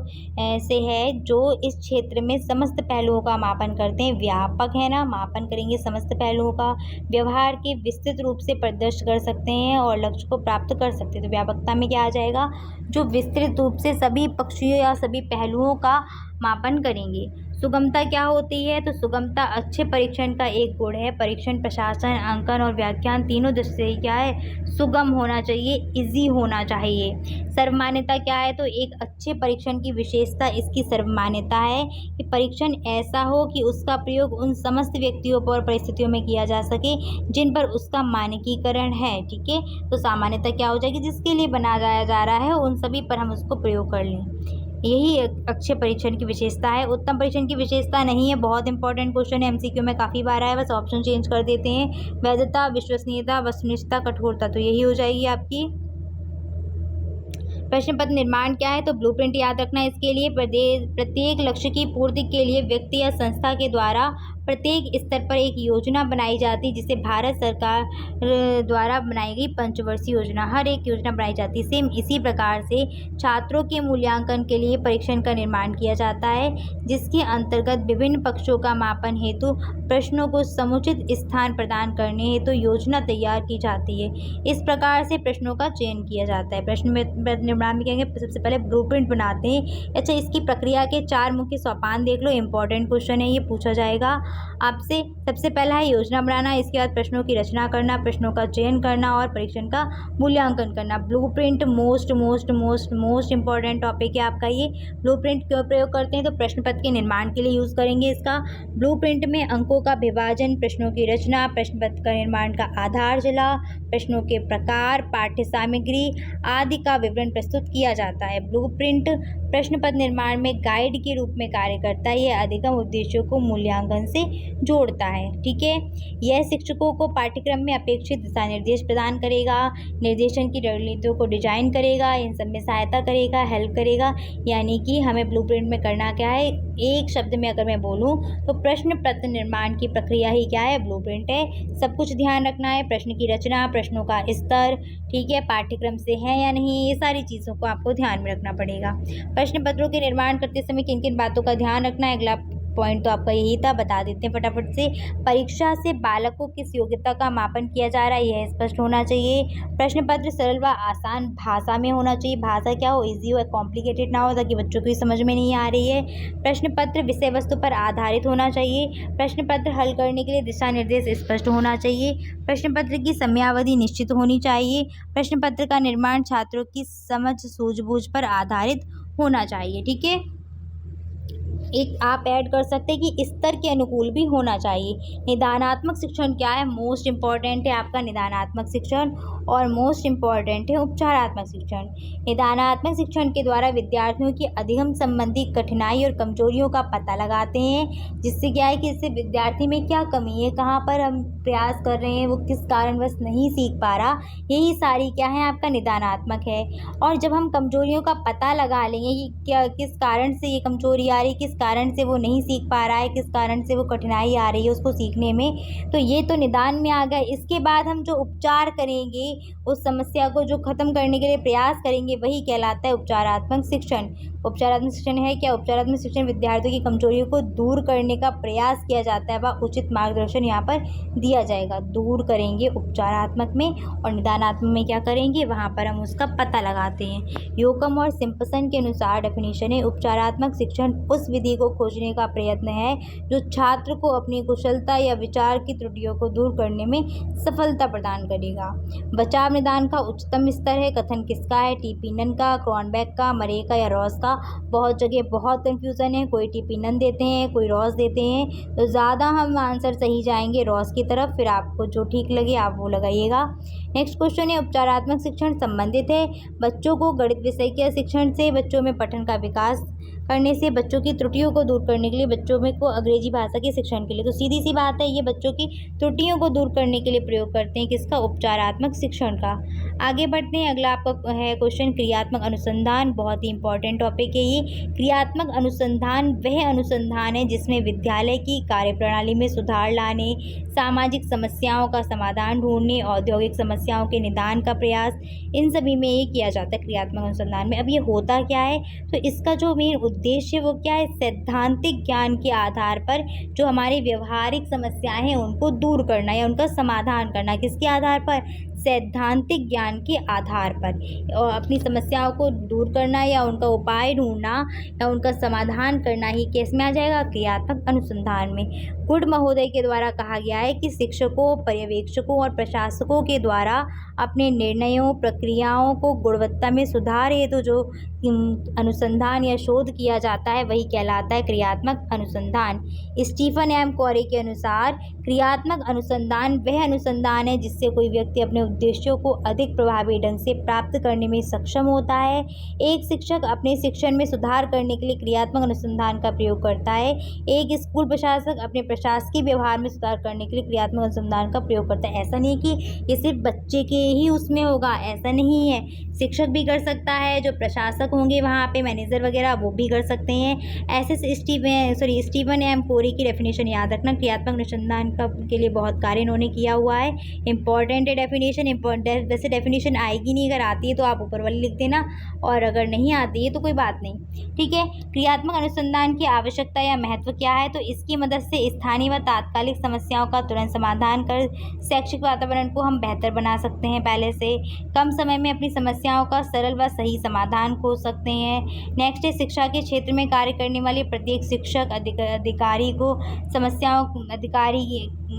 से है जो इस क्षेत्र में समस्त पहलुओं का मापन करते हैं। व्यापक है ना, मापन करेंगे समस्त पहलुओं का, व्यवहार के विस्तृत रूप से प्रदर्शित कर सकते हैं और लक्ष्य को प्राप्त कर सकते हैं। तो व्यापकता में क्या आ जाएगा, जो विस्तृत रूप से सभी पक्षों या सभी पहलुओं का मापन करेंगे। सुगमता क्या होती है, तो सुगमता अच्छे परीक्षण का एक गुण है। परीक्षण, प्रशासन, अंकन और व्याख्यान तीनों दृष्टि से क्या है, सुगम होना चाहिए, इजी होना चाहिए। सर्वमान्यता क्या है, तो एक अच्छे परीक्षण की विशेषता इसकी सर्वमान्यता है कि परीक्षण ऐसा हो कि उसका प्रयोग उन समस्त व्यक्तियों पर और परिस्थितियों में किया जा सके जिन पर उसका मानकीकरण है। ठीक है, तो सामान्यता क्या हो जाएगी, जिसके लिए बनाया जा रहा है उन सभी पर हम उसको प्रयोग कर लें। यही अच्छे परीक्षण की विशेषता है। उत्तम परीक्षण की विशेषता नहीं है, बहुत इंपॉर्टेंट क्वेश्चन है, एमसीक्यू में काफ़ी बार आया है, बस ऑप्शन चेंज कर देते हैं। वैधता, विश्वसनीयता, वस्तुनिष्ठता, कठोरता, तो यही हो जाएगी आपकी। प्रश्न पत्र निर्माण क्या है, तो ब्लूप्रिंट याद रखना है इसके लिए। प्रत्येक लक्ष्य की पूर्ति के लिए व्यक्ति या संस्था के द्वारा प्रत्येक स्तर पर एक योजना बनाई जाती है, जिसे भारत सरकार द्वारा बनाई गई पंचवर्षीय योजना, हर एक योजना बनाई जाती है। सेम इसी प्रकार से छात्रों के मूल्यांकन के लिए परीक्षण का निर्माण किया जाता है, जिसके अंतर्गत विभिन्न पक्षों का मापन हेतु प्रश्नों को समुचित स्थान प्रदान करने हेतु योजना तैयार की जाती है। इस प्रकार से प्रश्नों का चयन किया जाता है। प्रश्न में निर्माण में कहेंगे सबसे पहले ब्लूप्रिंट बनाते हैं। अच्छा, इसकी प्रक्रिया के 4 मुख्य सोपान देख लो, इंपॉर्टेंट क्वेश्चन है, ये पूछा जाएगा आपसे। सबसे पहला है योजना बनाना, इसके बाद प्रश्नों की रचना करना, प्रश्नों का चयन करना और परीक्षण का मूल्यांकन करना। ब्लूप्रिंट मोस्ट इंपॉर्टेंट टॉपिक है आपका ये। ब्लूप्रिंट क्यों प्रयोग करते हैं, तो प्रश्न पत्र के निर्माण के लिए यूज़ करेंगे इसका। ब्लूप्रिंट में अंकों का विभाजन, प्रश्नों की रचना, प्रश्न पत्र का निर्माण का आधारशिला, प्रश्नों के प्रकार, पाठ्य सामग्री आदि का विवरण प्रस्तुत किया जाता है। ब्लूप्रिंट प्रश्न पत्र निर्माण में गाइड के रूप में कार्य करता है। यह अधिगम उद्देश्यों को मूल्यांकन से जोड़ता है। ठीक है, यह शिक्षकों को पाठ्यक्रम में अपेक्षित दिशा निर्देश प्रदान करेगा, निर्देशन की रणनीतियों को डिजाइन करेगा, इन सब में सहायता करेगा, हेल्प करेगा। यानी कि हमें ब्लूप्रिंट में करना क्या है, एक शब्द में अगर मैं बोलूँ तो प्रश्न पत्र निर्माण की प्रक्रिया ही क्या है, ब्लूप्रिंट है। सब कुछ ध्यान रखना है, प्रश्न की रचना, प्रश्नों का स्तर, ठीक है, पाठ्यक्रम से है या नहीं, ये सारी चीज़ों को आपको ध्यान में रखना पड़ेगा। प्रश्न पत्रों के निर्माण करते समय किन किन बातों का ध्यान रखना है, अगला पॉइंट तो आपका यही था, बता देते हैं फटाफट से। परीक्षा से बालक को किस योग्यता का मापन किया जा रहा है, यह स्पष्ट होना चाहिए। प्रश्न पत्र सरल व आसान भाषा में होना चाहिए, भाषा क्या हो, इजी हो, कॉम्प्लिकेटेड ना हो, ताकि बच्चों को समझ में नहीं आ रही है। प्रश्न पत्र विषय वस्तु पर आधारित होना चाहिए। प्रश्न पत्र हल करने के लिए दिशा निर्देश स्पष्ट होना चाहिए। प्रश्न पत्र की समयावधि निश्चित होनी चाहिए। प्रश्न पत्र का निर्माण छात्रों की समझ सूझबूझ पर आधारित होना चाहिए। ठीक है, एक आप ऐड कर सकते हैं कि स्तर के अनुकूल भी होना चाहिए। निदानात्मक शिक्षण क्या है, मोस्ट इम्पॉर्टेंट है आपका निदानात्मक शिक्षण, और मोस्ट इम्पॉर्टेंट है उपचारात्मक शिक्षण। निदानात्मक शिक्षण के द्वारा विद्यार्थियों की अधिगम संबंधी कठिनाई और कमजोरियों का पता लगाते हैं, जिससे क्या है कि इससे विद्यार्थी में क्या कमी है, कहाँ पर हम प्रयास कर रहे हैं, वो किस कारणवश नहीं सीख पा रहा, यही सारी क्या है आपका निदानात्मक है। और जब हम कमजोरियों का पता लगा लेंगे कि क्या किस कारण से ये कमजोरी आ रही, किस कारण से वो नहीं सीख पा रहा है, किस कारण से वो कठिनाई आ रही है उसको सीखने में, तो ये तो निदान में आ गया। इसके बाद हम जो उपचार करेंगे उस समस्या को जो खत्म करने के लिए प्रयास करेंगे वही कहलाता है उपचारात्मक शिक्षण। उपचारात्मक शिक्षण है क्या? उपचारात्मक शिक्षण विद्यार्थियों की कमजोरियों को दूर करने का प्रयास किया जाता है, वह उचित मार्गदर्शन यहाँ पर दिया जाएगा। दूर करेंगे उपचारात्मक में, और निदानात्मक में क्या करेंगे, वहाँ पर हम उसका पता लगाते हैं। योकम और सिम्पसन के अनुसार डेफिनेशन है, उपचारात्मक शिक्षण उस विधि को खोजने का प्रयत्न है जो छात्र को अपनी कुशलता या विचार की त्रुटियों को दूर करने में सफलता प्रदान करेगा। बचाव निदान का उच्चतम स्तर है। कथन किसका है? टीपीनन का, क्रॉनबेक का, मरे का या रॉस का? बहुत जगह बहुत कंफ्यूजन है, कोई टीपीनन देते हैं, कोई रॉस देते हैं, तो ज़्यादा हम आंसर सही जाएंगे रॉस की तरफ। फिर आपको जो ठीक लगे आप वो लगाइएगा। नेक्स्ट क्वेश्चन है, उपचारात्मक शिक्षण संबंधित है बच्चों को गणित विषय के शिक्षण से, बच्चों में पठन का विकास करने से, बच्चों की त्रुटियों को दूर करने के लिए, बच्चों में को अंग्रेजी भाषा के शिक्षण के लिए। तो सीधी सी बात है, ये बच्चों की त्रुटियों को दूर करने के लिए प्रयोग करते हैं किसका? उपचारात्मक शिक्षण का। आगे बढ़ते हैं, अगला आपका है क्वेश्चन क्रियात्मक अनुसंधान। बहुत ही इंपॉर्टेंट टॉपिक है ये। क्रियात्मक अनुसंधान वह अनुसंधान है जिसमें विद्यालय की कार्यप्रणाली में सुधार लाने, सामाजिक समस्याओं का समाधान ढूंढने, औद्योगिक समस्याओं के निदान का प्रयास, इन सभी में ये किया जाता है क्रियात्मक अनुसंधान में। अब ये होता क्या है? तो इसका जो मेन उद्देश्य वो क्या है? सैद्धांतिक ज्ञान के आधार पर जो हमारी व्यवहारिक समस्याएं हैं उनको दूर करना या उनका समाधान करना। किसके आधार पर? सैद्धांतिक ज्ञान के आधार पर। और अपनी समस्याओं को दूर करना या उनका उपाय ढूंढना या उनका समाधान करना ही किस में आ जाएगा? क्रियात्मक अनुसंधान में। गुड महोदय के द्वारा कहा गया है कि शिक्षकों, पर्यवेक्षकों और प्रशासकों के द्वारा अपने निर्णयों, प्रक्रियाओं को गुणवत्ता में सुधार हेतु जो अनुसंधान या शोध किया जाता है वही कहलाता है क्रियात्मक अनुसंधान। स्टीफन एम कोरे के अनुसार क्रियात्मक अनुसंधान वह अनुसंधान है जिससे कोई व्यक्ति अपने उद्देश्यों को अधिक प्रभावी ढंग से प्राप्त करने में सक्षम होता है। एक शिक्षक अपने शिक्षण में सुधार करने के लिए क्रियात्मक अनुसंधान का प्रयोग करता है। एक स्कूल प्रशासक अपने प्रशासकीय व्यवहार में सुधार करने के लिए क्रियात्मक अनुसंधान का प्रयोग करता है। ऐसा नहीं कि ये सिर्फ बच्चे के ही उसमें होगा, ऐसा नहीं है। शिक्षक भी कर सकता है, जो प्रशासक होंगे वहाँ पे मैनेजर वगैरह वो भी कर सकते हैं। ऐसे स्टीफन एम कोरी की डेफिनेशन याद रखना। क्रियात्मक अनुसंधान के लिए बहुत कार्य इन्होंने किया हुआ है। इंपॉर्टेंट है डेफिनेशन। वैसे डेफिनेशन आएगी नहीं, अगर आती है तो आप ऊपर वाली लिख देना, और अगर नहीं आती है तो कोई बात नहीं, ठीक है। क्रियात्मक अनुसंधान की आवश्यकता या महत्व क्या है? तो इसकी मदद से स्थानीय व तात्कालिक समस्याओं का तुरंत समाधान कर शैक्षिक वातावरण को हम बेहतर बना सकते हैं। पहले से कम समय में अपनी समस्याओं का सरल व सही समाधान खोज सकते हैं। नेक्स्ट है, शिक्षा के क्षेत्र में कार्य करने वाले प्रत्येक शिक्षक अधिकारी को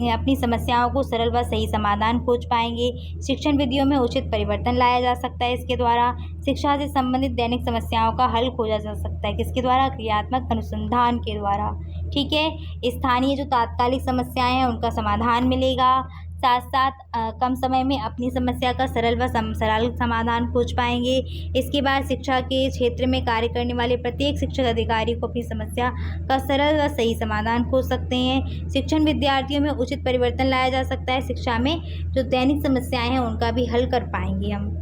अपनी समस्याओं को सरल व सही समाधान खोज पाएंगे। शिक्षण विधियों में उचित परिवर्तन लाया जा सकता है। इसके द्वारा शिक्षा से संबंधित दैनिक समस्याओं का हल खोजा जा सकता है। किसके द्वारा? क्रियात्मक अनुसंधान के द्वारा, ठीक है। स्थानीय जो तात्कालिक समस्याएं हैं उनका समाधान मिलेगा। साथ साथ कम समय में अपनी समस्या का सरल समाधान खोज पाएंगे। इसके बाद शिक्षा के क्षेत्र में कार्य करने वाले प्रत्येक शिक्षक अधिकारी को अपनी समस्या का सरल व सही समाधान खोज सकते हैं। शिक्षण विद्यार्थियों में उचित परिवर्तन लाया जा सकता है। शिक्षा में जो दैनिक समस्याएं हैं उनका भी हल कर पाएंगे हम।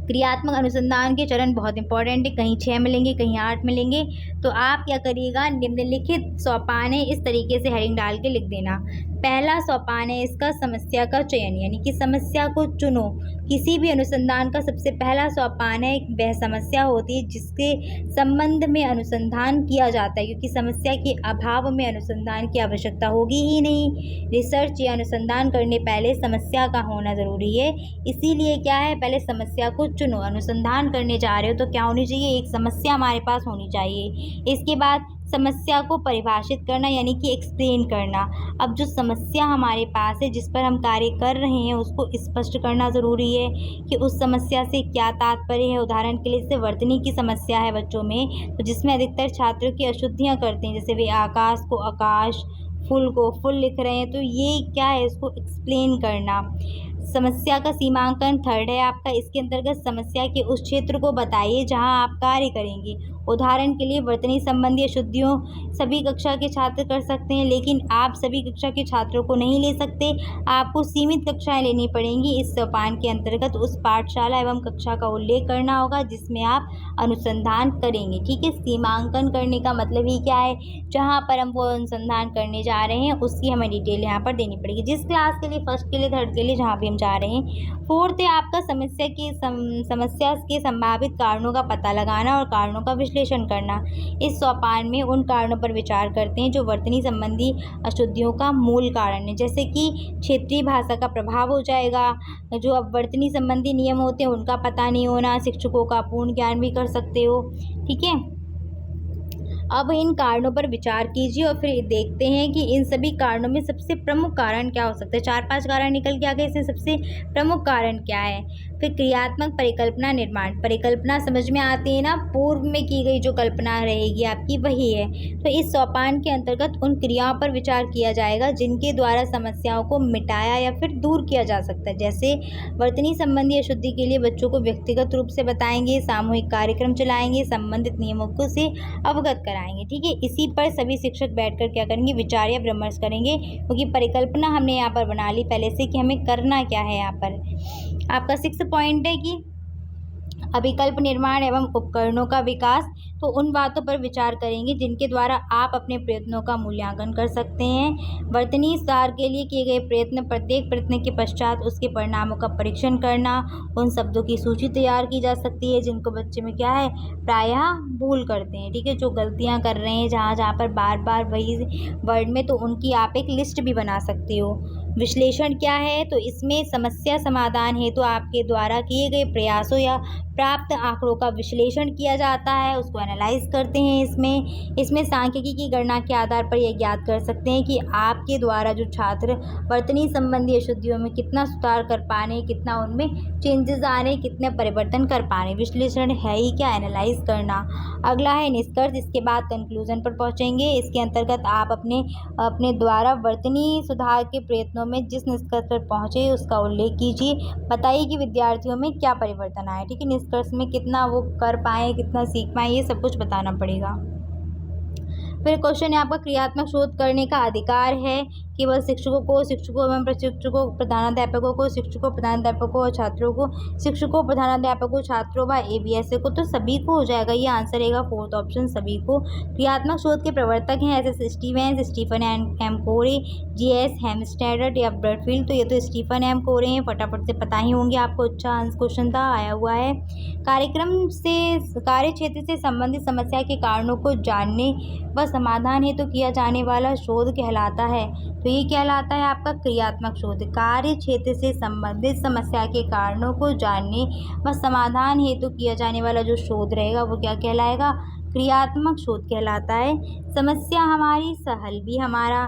क्रियात्मक अनुसंधान के चरण बहुत इंपॉर्टेंट है, कहीं 6 मिलेंगे, कहीं 8 मिलेंगे। तो आप क्या करिएगा, निम्नलिखित सोपान है इस तरीके से हेडिंग डाल के लिख देना। पहला सोपान है इसका समस्या का चयन, यानी कि समस्या को चुनो। किसी भी अनुसंधान का सबसे पहला सोपान है वह समस्या होती है जिसके संबंध में अनुसंधान किया जाता है, क्योंकि समस्या के अभाव में अनुसंधान की आवश्यकता होगी ही नहीं। रिसर्च या अनुसंधान करने पहले समस्या का होना ज़रूरी है। इसीलिए क्या है, पहले समस्या को चुनो। अनुसंधान करने जा रहे हो तो क्या होनी चाहिए? एक समस्या हमारे पास होनी चाहिए। इसके बाद समस्या को परिभाषित करना, यानी कि एक्सप्लेन करना। अब जो समस्या हमारे पास है, जिस पर हम कार्य कर रहे हैं, उसको स्पष्ट करना ज़रूरी है कि उस समस्या से क्या तात्पर्य है। उदाहरण के लिए जैसे वर्तनी की समस्या है बच्चों में, तो जिसमें अधिकतर छात्रों की अशुद्धियाँ करते हैं, जैसे वे आकाश को आकाश, फूल को फुल लिख रहे हैं, तो ये क्या है, इसको एक्सप्लेन करना। समस्या का सीमांकन थर्ड है आपका। इसके अंतर्गत समस्या के उस क्षेत्र को बताइए जहां आप कार्य करेंगे। उदाहरण के लिए वर्तनी संबंधी अशुद्धियों सभी कक्षा के छात्र कर सकते हैं, लेकिन आप सभी कक्षा के छात्रों को नहीं ले सकते। आपको सीमित कक्षाएं लेनी पड़ेंगी। इस सोपान के अंतर्गत उस पाठशाला एवं कक्षा का उल्लेख करना होगा जिसमें आप अनुसंधान करेंगे। ठीक है, सीमांकन करने का मतलब ही क्या है, जहाँ पर हम वो अनुसंधान करने जा रहे हैं उसकी हमें डिटेल यहाँ पर देनी पड़ेगी, जिस क्लास के लिए, फर्स्ट के लिए, थर्ड के लिए, जहाँ भी हम जा रहे हैं। फोर्थ है आपका समस्या के संभावित कारणों का पता लगाना और कारणों का विश्लेषण करना। इस सोपान में उन कारणों पर विचार करते हैं जो वर्तनी संबंधी अशुद्धियों का मूल कारण है, जैसे कि क्षेत्रीय भाषा का प्रभाव हो जाएगा, जो अब वर्तनी संबंधी नियम होते हैं उनका पता नहीं होना, शिक्षकों का पूर्ण ज्ञान भी कर सकते हो। ठीक है, अब इन कारणों पर विचार कीजिए और फिर देखते हैं कि इन सभी कारणों में सबसे प्रमुख कारण क्या हो सकता है। 4-5 कारण निकल के आ गए, इसमें सबसे प्रमुख कारण क्या है। फिर क्रियात्मक परिकल्पना निर्माण, परिकल्पना समझ में आती है ना, पूर्व में की गई जो कल्पना रहेगी आपकी वही है। तो इस सोपान के अंतर्गत उन क्रियाओं पर विचार किया जाएगा जिनके द्वारा समस्याओं को मिटाया या फिर दूर किया जा सकता है। जैसे वर्तनी संबंधी अशुद्धि के लिए बच्चों को व्यक्तिगत रूप से बताएंगे, सामूहिक कार्यक्रम चलाएंगे, संबंधित नियमों को से अवगत कराएंगे। ठीक है, इसी पर सभी शिक्षक बैठकर क्या करेंगे, विचार या विमर्श करेंगे, क्योंकि परिकल्पना हमने यहाँ पर बना ली पहले से कि हमें करना क्या है। यहाँ पर आपका 6 पॉइंट है कि अभिकल्प निर्माण एवं उपकरणों का विकास। तो उन बातों पर विचार करेंगे जिनके द्वारा आप अपने प्रयत्नों का मूल्यांकन कर सकते हैं। वर्तनी सुधार के लिए किए गए प्रयत्न, प्रत्येक प्रयत्न के पश्चात उसके परिणामों का परीक्षण करना। उन शब्दों की सूची तैयार की जा सकती है जिनको बच्चे में क्या है, प्रायः भूल करते हैं। ठीक है, जो गलतियां कर रहे हैं जहाँ पर बार बार वही वर्ड में, तो उनकी आप एक लिस्ट भी बना सकते हो। विश्लेषण क्या है, तो इसमें समस्या समाधान हेतु आपके द्वारा किए गए प्रयासों या प्राप्त आंकड़ों का विश्लेषण किया जाता है, उसको एनालाइज करते हैं। इसमें सांख्यिकी की गणना के आधार पर यह ज्ञात कर सकते हैं कि आपके द्वारा जो छात्र वर्तनी संबंधी अशुद्धियों में कितना सुधार कर पा रहे हैं, कितना उनमें चेंजेस आ रहे हैं, कितने परिवर्तन कर पा रहे हैं। विश्लेषण है ही क्या, एनालाइज करना। अगला है निष्कर्ष, इसके बाद कंक्लूजन पर पहुंचेंगे। इसके अंतर्गत आप अपने द्वारा वर्तनी सुधार के प्रयत्नों में जिस निष्कर्ष पर पहुंचे उसका उल्लेख कीजिए। बताइए कि विद्यार्थियों में क्या परिवर्तन आए। ठीक है, निष्कर्ष में कितना वो कर पाए, कितना सीख पाए, ये सब कुछ बताना पड़ेगा। फिर क्वेश्चन है आपका, क्रियात्मक शोध करने का अधिकार है केवल शिक्षकों एवं प्रशिक्षकों, प्रधानाध्यापकों को, शिक्षकों, प्रधानाध्यापकों और छात्रों को, शिक्षकों, प्रधानाध्यापकों, छात्रों व ABSA को, तो सभी को हो जाएगा। ये आंसर रहेगा फोर्थ ऑप्शन, सभी को। क्रियात्मक शोध के प्रवर्तक हैं SS स्टीवेंस, स्टीफन एम कोरे, GS हेम्स्टेड या ब्रडफील्ड। तो ये तो स्टीफन एम कोरे हैं, फटाफट से पता ही होंगे आपको। अच्छा आंसर क्वेश्चन था, आया हुआ है। कार्य क्षेत्र से संबंधित समस्या के कारणों को जानने व समाधान हेतु किया जाने वाला शोध कहलाता है। तो ये कहलाता है आपका क्रियात्मक शोध। कार्य क्षेत्र से संबंधित समस्या के कारणों को जानने व समाधान हेतु किया जाने वाला जो शोध रहेगा वो क्या कहलाएगा, क्रियात्मक शोध कहलाता है। समस्या हमारी, सहल भी हमारा।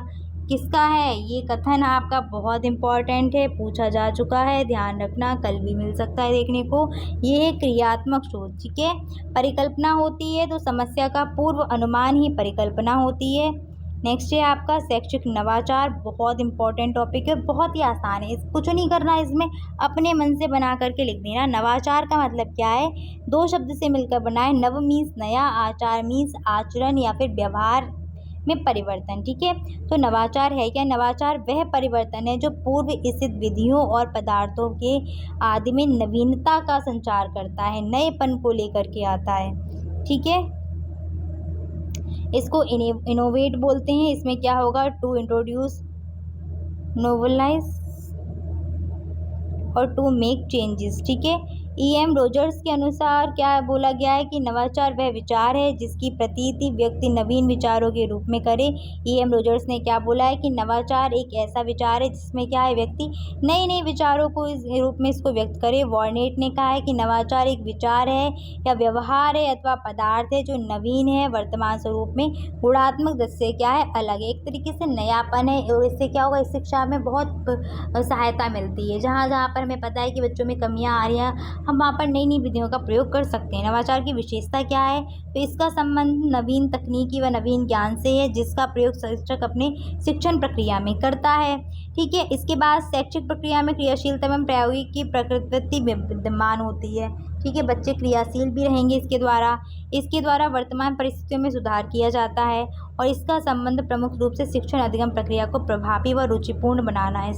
किसका है ये कथन आपका, बहुत इंपॉर्टेंट है, पूछा जा चुका है, ध्यान रखना, कल भी मिल सकता है देखने को। ये है क्रियात्मक शोध। ठीक है, परिकल्पना होती है, तो समस्या का पूर्व अनुमान ही परिकल्पना होती है। नेक्स्ट है आपका शैक्षिक नवाचार, बहुत इंपॉर्टेंट टॉपिक है, बहुत ही आसान है, कुछ नहीं करना, इसमें अपने मन से बना करके लिख देना। नवाचार का मतलब क्या है, 2 शब्द से मिलकर बना है। नव मीन्स नया, आचार मीन्स आचरण या फिर व्यवहार में परिवर्तन। ठीक है, तो नवाचार है क्या, नवाचार वह परिवर्तन है जो पूर्व स्थित विधियों और पदार्थों के आदि में नवीनता का संचार करता है, नएपन को लेकर के आता है। ठीक है, इसको इनोवेट बोलते हैं। इसमें क्या होगा, टू इंट्रोड्यूस, नोवेलाइज और टू मेक चेंजेस। ठीक है, EM रोजर्स के अनुसार क्या बोला गया है कि नवाचार वह विचार है जिसकी प्रतीति व्यक्ति नवीन विचारों के रूप में करे। EM रोजर्स ने क्या बोला है कि नवाचार एक ऐसा विचार है जिसमें क्या है, व्यक्ति नए नए विचारों को इस रूप में इसको व्यक्त करे। वॉर्नेट ने कहा है कि नवाचार एक विचार है या व्यवहार है अथवा पदार्थ है जो नवीन है, वर्तमान स्वरूप में गुणात्मक दृष्टि से क्या है, अलग है, एक तरीके से नयापन है। और इससे क्या होगा, इस शिक्षा में बहुत सहायता मिलती है। जहाँ जहाँ पर हमें पता है कि बच्चों में कमियाँ आ रही हैं, हम वहाँ पर नई नई विधियों का प्रयोग कर सकते हैं। नवाचार की विशेषता क्या है, तो इसका संबंध नवीन तकनीकी व नवीन ज्ञान से है जिसका प्रयोग शिक्षक अपने शिक्षण प्रक्रिया में करता है। ठीक है, इसके बाद शैक्षिक प्रक्रिया में क्रियाशीलता एवं प्रायोगिक की प्रकृति विद्यमान होती है। ठीक है, बच्चे क्रियाशील भी रहेंगे इसके द्वारा वर्तमान परिस्थितियों में सुधार किया जाता है और इसका संबंध प्रमुख रूप से शिक्षण अधिगम प्रक्रिया को प्रभावी व रुचिपूर्ण बनाना है।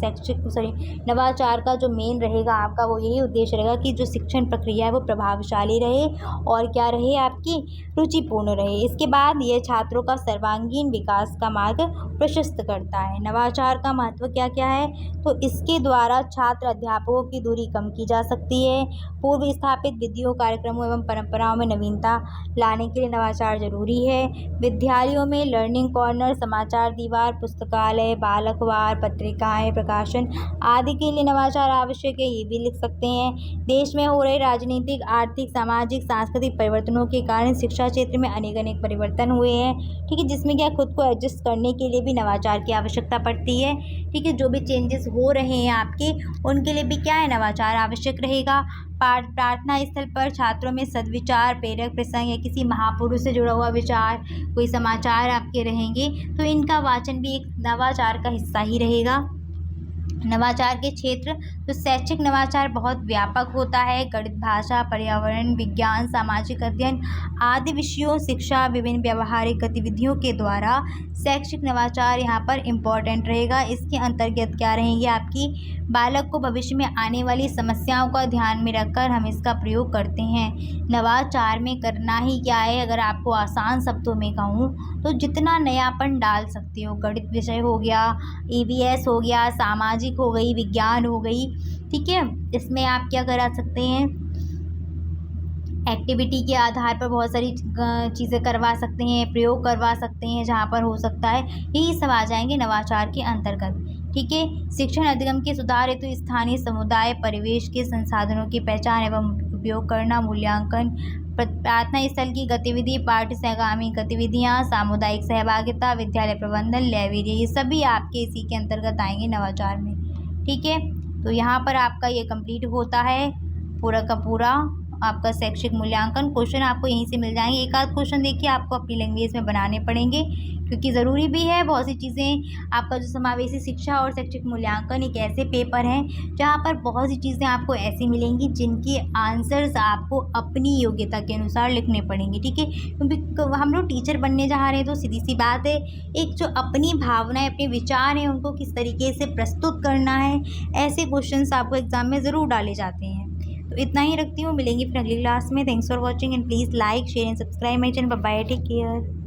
नवाचार का जो मेन रहेगा आपका वो यही उद्देश्य रहेगा कि जो शिक्षण प्रक्रिया है वो प्रभावशाली रहे और क्या रहे, आपकी रुचिपूर्ण रहे। इसके बाद ये छात्रों का सर्वांगीण विकास का मार्ग प्रशस्त करता है। नवाचार का महत्व क्या क्या है, तो इसके द्वारा छात्र अध्यापकों की दूरी कम की जा सकती है। पूर्व स्थापित विधियों, कार्यक्रमों एवं परंपराओं में नवीनता लाने के लिए नवाचार जरूरी है। विद्यालयों में लर्निंग कॉर्नर, समाचार दीवार, पुस्तकालय, बालकवार, पत्रिकाएं, प्रकाशन आदि के लिए नवाचार आवश्यक है, ये भी लिख सकते हैं। देश में हो रहे राजनीतिक, आर्थिक, सामाजिक, सांस्कृतिक परिवर्तनों के कारण शिक्षा क्षेत्र में अनेक परिवर्तन हुए हैं। ठीक है, जिसमें क्या खुद को एडजस्ट करने के लिए भी नवाचार की आवश्यकता पड़ती है। ठीक है, जो भी चेंजेस हो रहे हैं आपके, उनके लिए भी क्या है, नवाचार आवश्यक रहेगा। प्रार्थना स्थल पर छात्रों में सद्विचार, प्रेरक प्रसंग या किसी महापुरुष से जुड़ा हुआ विचार, कोई समाचार आपके रहेंगे तो इनका वाचन भी एक नवाचार का हिस्सा ही रहेगा। नवाचार के क्षेत्र, तो शैक्षिक नवाचार बहुत व्यापक होता है। गणित, भाषा, पर्यावरण विज्ञान, सामाजिक अध्ययन आदि विषयों, शिक्षा, विभिन्न व्यावहारिक गतिविधियों के द्वारा शैक्षिक नवाचार यहाँ पर इम्पॉर्टेंट रहेगा। इसके अंतर्गत क्या रहेंगे, आपकी बालक को भविष्य में आने वाली समस्याओं का ध्यान में रखकर हम इसका प्रयोग करते हैं। नवाचार में करना ही क्या है, अगर आपको आसान शब्दों में कहूँ तो जितना नयापन डाल सकते हो। गणित विषय हो गया, EVS हो गया, सामाजिक हो गई, विज्ञान हो गई। ठीक है, इसमें आप क्या करा सकते हैं, एक्टिविटी के आधार पर बहुत सारी चीज़ें करवा सकते हैं, प्रयोग करवा सकते हैं जहाँ पर हो सकता है। यही सब आ जाएंगे नवाचार के अंतर्गत। ठीक है, शिक्षण अधिगम के सुधार हेतु तो स्थानीय समुदाय परिवेश के संसाधनों की पहचान एवं उपयोग करना, मूल्यांकन, प्रार्थना स्थल की गतिविधि, पाठ्य सहगामी गतिविधियाँ, सामुदायिक सहभागिता, विद्यालय प्रबंधन, लाइब्रेरी, ये सभी आपके इसी के अंतर्गत आएंगे नवाचार में। ठीक है, तो यहाँ पर आपका ये कंप्लीट होता है पूरा का पूरा आपका शैक्षिक मूल्यांकन। क्वेश्चन आपको यहीं से मिल जाएंगे। एक आध क्वेश्चन देखिए आपको अपनी लैंग्वेज में बनाने पड़ेंगे क्योंकि ज़रूरी भी है। बहुत सी चीज़ें आपका जो समावेशी शिक्षा और शैक्षिक मूल्यांकन एक ऐसे पेपर हैं जहाँ पर बहुत सी चीज़ें आपको ऐसी मिलेंगी जिनके आंसर्स आपको अपनी योग्यता के अनुसार लिखने पड़ेंगे। ठीक है, क्योंकि हम लोग टीचर बनने जा रहे हैं तो सीधी सी बात है, एक जो अपनी भावनाएं, अपने विचार हैं उनको किस तरीके से प्रस्तुत करना है, ऐसे क्वेश्चन आपको एग्जाम में ज़रूर डाले जाते हैं। तो इतना ही रखती हूँ, मिलेंगे फिर अगली क्लास में। Thanks for watching and please like, share and subscribe my channel. Bye, take care.